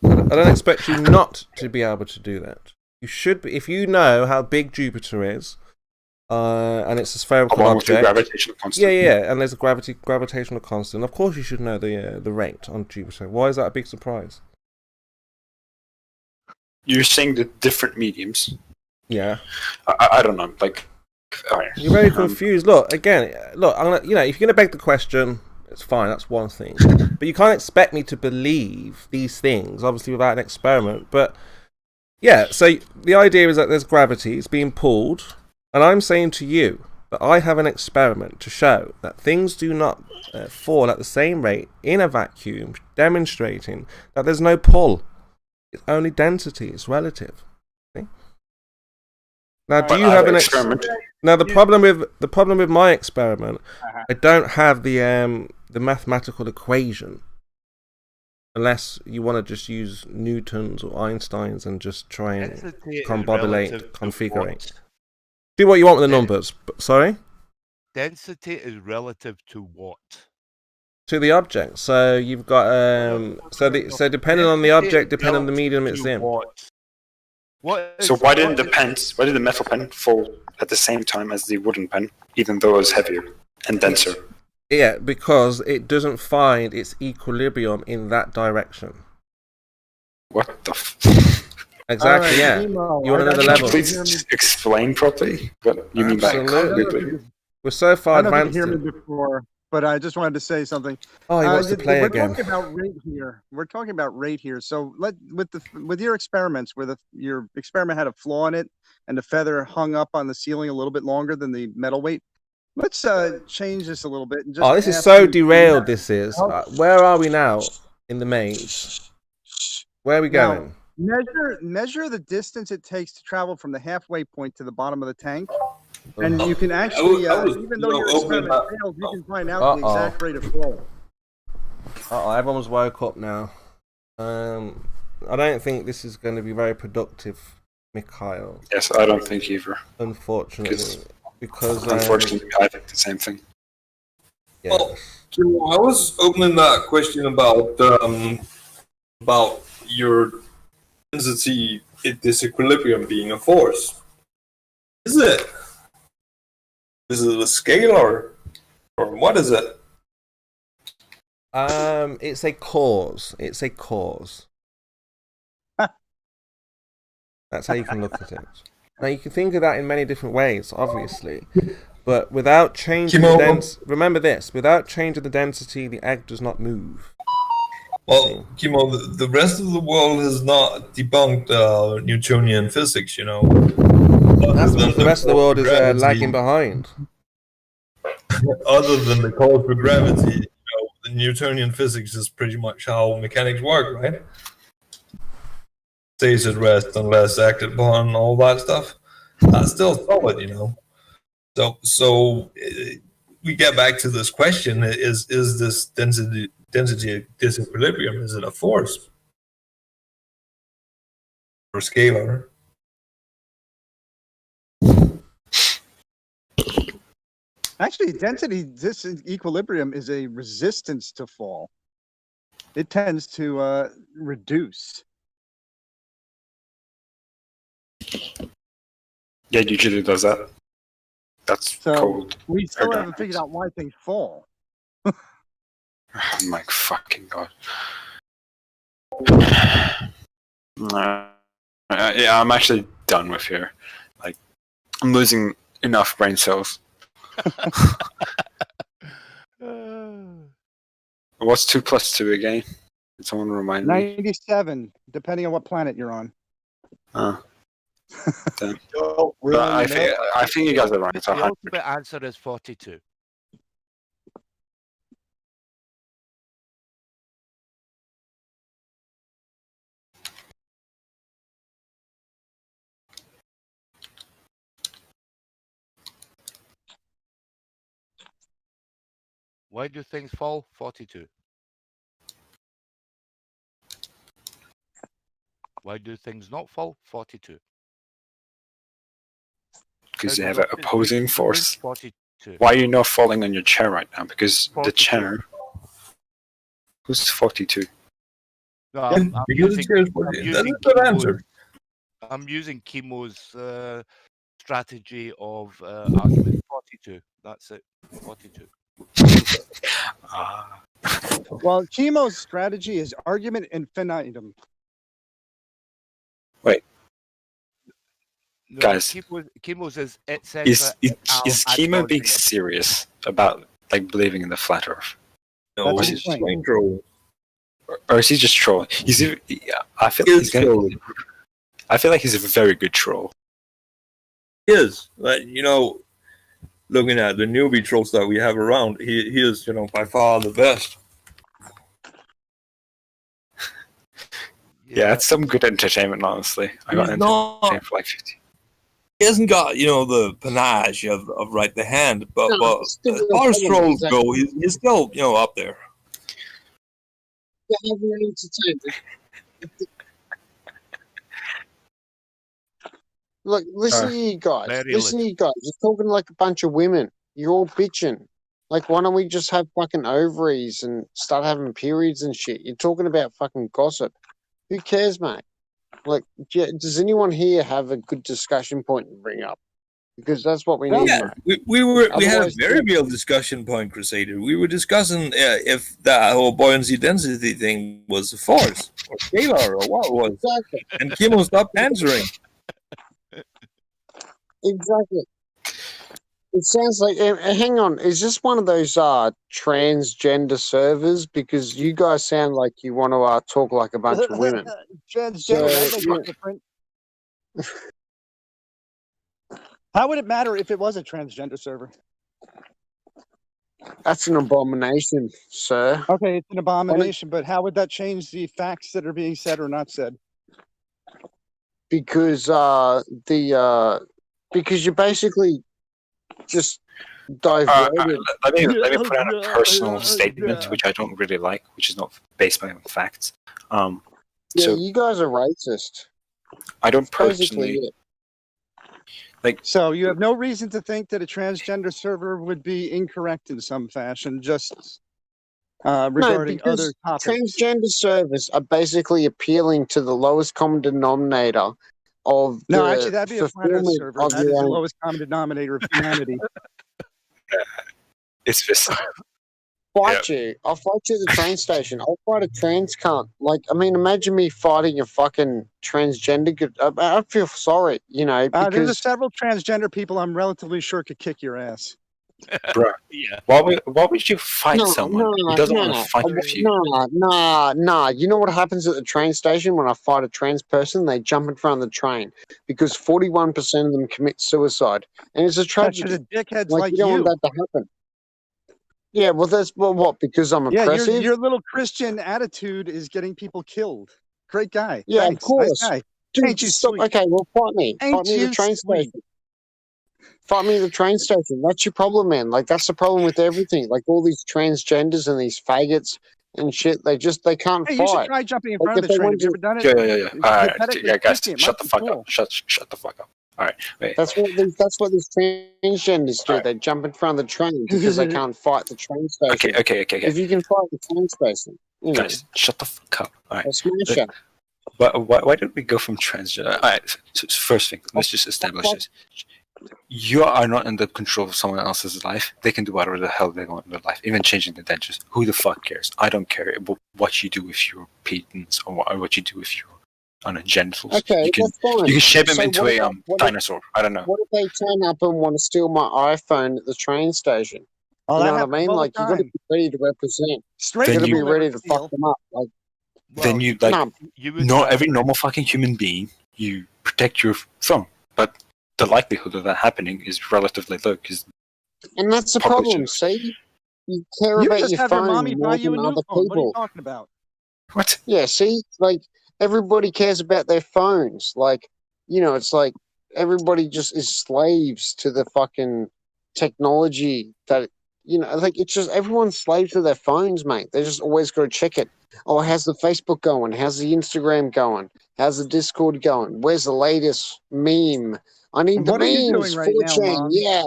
I don't expect you not to be able to do that. You should be, if you know how big Jupiter is, and it's a spherical object. Gravitational constant. Yeah, and there's a gravitational constant. Of course, you should know the rate on Jupiter. Why is that a big surprise? You're saying the different mediums. Yeah. I don't know. Like, all right. You're very confused. Look, if you're gonna beg the question, it's fine. That's one thing. But you can't expect me to believe these things, obviously, without an experiment. But yeah, so the idea is that there's gravity, it's being pulled, and I'm saying to you that I have an experiment to show that things do not fall at the same rate in a vacuum, demonstrating that there's no pull. It's only density. It's relative. Okay? Now, do you have an experiment? Now, the problem with my experiment, I don't have the mathematical equation. Unless you want to just use Newtons or Einstein's and just try and combobulate, configure. Do what you want with the numbers. Sorry? Density is relative to what? To the object. So you've got so depending on the object, depending on the medium it's in. So why did the metal pen fall at the same time as the wooden pen, even though it was heavier and denser? Yeah, because it doesn't find its equilibrium in that direction. What the Exactly, yeah. You want another level? Please explain properly what you mean by equilibrium. We're so far advanced. I know you hear me before, but I just wanted to say something. Oh, he wants to play again. We're talking about rate here. We're talking about rate here. So with your experiments, where your experiment had a flaw in it, and the feather hung up on the ceiling a little bit longer than the metal weight. Let's change this a little bit. And just this is so derailed. This is. Where are we now in the maze? Where are we going? Measure the distance it takes to travel from the halfway point to the bottom of the tank, and you can actually, even though your experiment fails, you can find out the exact rate of flow. Everyone's woke up now. I don't think this is going to be very productive, Mikhail. Yes, I don't think either. Unfortunately, because unfortunately, I think the same thing. Yeah. Well, I was opening that question about your density disequilibrium being a force. Is it? Is it a scalar, or what is it? It's a cause. It's a cause. That's how you can look at it. Now you can think of that in many different ways, obviously, but without changing the density. Remember this: without changing the density, the egg does not move. Well, Kimo, the rest of the world has not debunked Newtonian physics, you know. That's because the rest of the world is lagging behind. Other than the cause for gravity, you know, the Newtonian physics is pretty much how mechanics work, right? Stays at rest unless acted upon, all that stuff. That's still solid, you know. So we get back to this question: is this density disequilibrium, is it a force or scalar? Actually, density disequilibrium is a resistance to fall. It tends to reduce. Yeah, it usually does that. That's cold. We still haven't figured out why things fall. Oh my fucking god. Yeah, I'm actually done with here. Like, I'm losing enough brain cells. What's 2 plus 2 again? Can someone remind me? 97, depending on what planet you're on. Damn. I think you guys are right. It's The 100. ultimate answer is 42. Why do things fall? 42. Why do things not fall? 42. Because they have an opposing force. 42. Why are you not falling on your chair right now? Because the chair. Who's 42? No, I'm using Chemo's strategy of argument. 42. That's it. 42. Well, Chemo's strategy is argument infinitum. Wait. No, Guys, Chemo's is is Chemo being serious about like believing in the flat Earth? No, or he's just plain trolling. Or is he just trolling? I feel like he's a very good troll. He is, like, you know, looking at the newbie trolls that we have around, he is, you know, by far the best. Yeah, it's some good entertainment, honestly. I got entertained for like 50. He hasn't got, you know, the panache of right the hand, but as far as trolls go, he's still, you know, up there. Look, listen to you guys. Listen to you guys. You're talking like a bunch of women. You're all bitching. Like, why don't we just have fucking ovaries and start having periods and shit? You're talking about fucking gossip. Who cares, mate? Like, does anyone here have a good discussion point to bring up? Because that's what we need. Yeah, mate. we had a very real discussion point, Crusader. We were discussing if that whole buoyancy density thing was a force or scalar or what it was. Exactly. And Kimo stopped answering. Exactly. It sounds like. Hang on, is this one of those transgender servers? Because you guys sound like you want to talk like a bunch of women. Transgender, that makes it different. How would it matter if it was a transgender server? That's an abomination, sir. Okay, it's an abomination, but how would that change the facts that are being said or not said? Because because you basically just diverted. Let me put out a personal statement, which I don't really like, which is not based on facts. Yeah, So you guys are racist. I don't That's basically personally. it. Like, so you have no reason to think that a transgender server would be incorrect in some fashion, just regarding because other topics. transgender servers are basically appealing to the lowest common denominator of No, the actually, that'd be a flat Earth fulfillment server. of That is your the own. lowest common denominator of humanity. it's this. Fight you. I'll fight you at the train station. I'll fight a trans cunt. Like, I mean, imagine me fighting a fucking transgender. I feel sorry, you know, There's because several transgender people I'm relatively sure could kick your ass. Bruh, why would you fight someone who doesn't want to fight with you? Nah. You know what happens at the train station when I fight a trans person? They jump in front of the train because 41% of them commit suicide, and it's a tragedy. The dickheads Like, like you don't want that to happen. Yeah, well, that's what? Because I'm oppressive. Your little Christian attitude is getting people killed. Great guy. Yeah, Thanks. of course. Nice guy. Dude, Ain't you stop. sweet? Okay, well, fight me. Ain't Fight me at you the train sweet? station. Fight me at the train station. That's your problem, man. Like, that's the problem with everything. Like, all these transgenders and these faggots and shit, they can't Hey, fight. you should try jumping in Like, front of if the they train. want Have you to- ever done it? Yeah. It's All right, pathetically yeah, guys, tricky. It shut might the be fuck cool. up. Shut the fuck up. All right, wait. That's what these transgenders do. They jump in front of the train because they can't fight the train station. Okay. If you can fight the train station, you know, Guys, shut the fuck up. All right. I'll smash it. Why don't we go from transgender? All right. So first thing, let's just establish this. You are not in the control of someone else's life. They can do whatever the hell they want in their life, even changing the dentures. Who the fuck cares? I don't care what you do with your patents or what you do with your genitals. Okay, you can that's fine. you can shape them So into what a about- what if- dinosaur. I don't know. What if they turn up and want to steal my iPhone at the train station? Oh, You that know what I happens mean? all the Like, you got to time. be ready to represent. Straight You got to Then be you- ready to fuck them up. Like, Then you like no, every normal fucking human being you protect your from, but the likelihood of that happening is relatively low because and that's the problem. See, you care You about just your have your phone mommy more buy you a than new other phone. What are you people. talking about? What? Yeah, see, like everybody cares about their phones. Like, you know, it's like everybody just is slaves to the fucking technology that, you know, like it's just everyone's slaves to their phones, mate. They just always got to check it. Oh, how's the Facebook going? How's the Instagram going? How's the Discord going? Where's the latest meme? I need the What are you memes. doing right now, 4chan, Mom? yeah.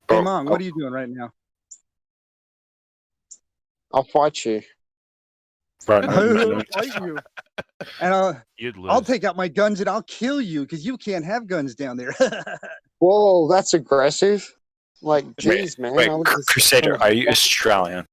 Hey, Mom, what are you doing right now? I'll fight you. I'll fight you. And You'd lose. I'll take out my guns and I'll kill you because you can't have guns down there. Whoa, that's aggressive. Like, Wait, jeez, man. wait, I was just- Crusader, are you Australian?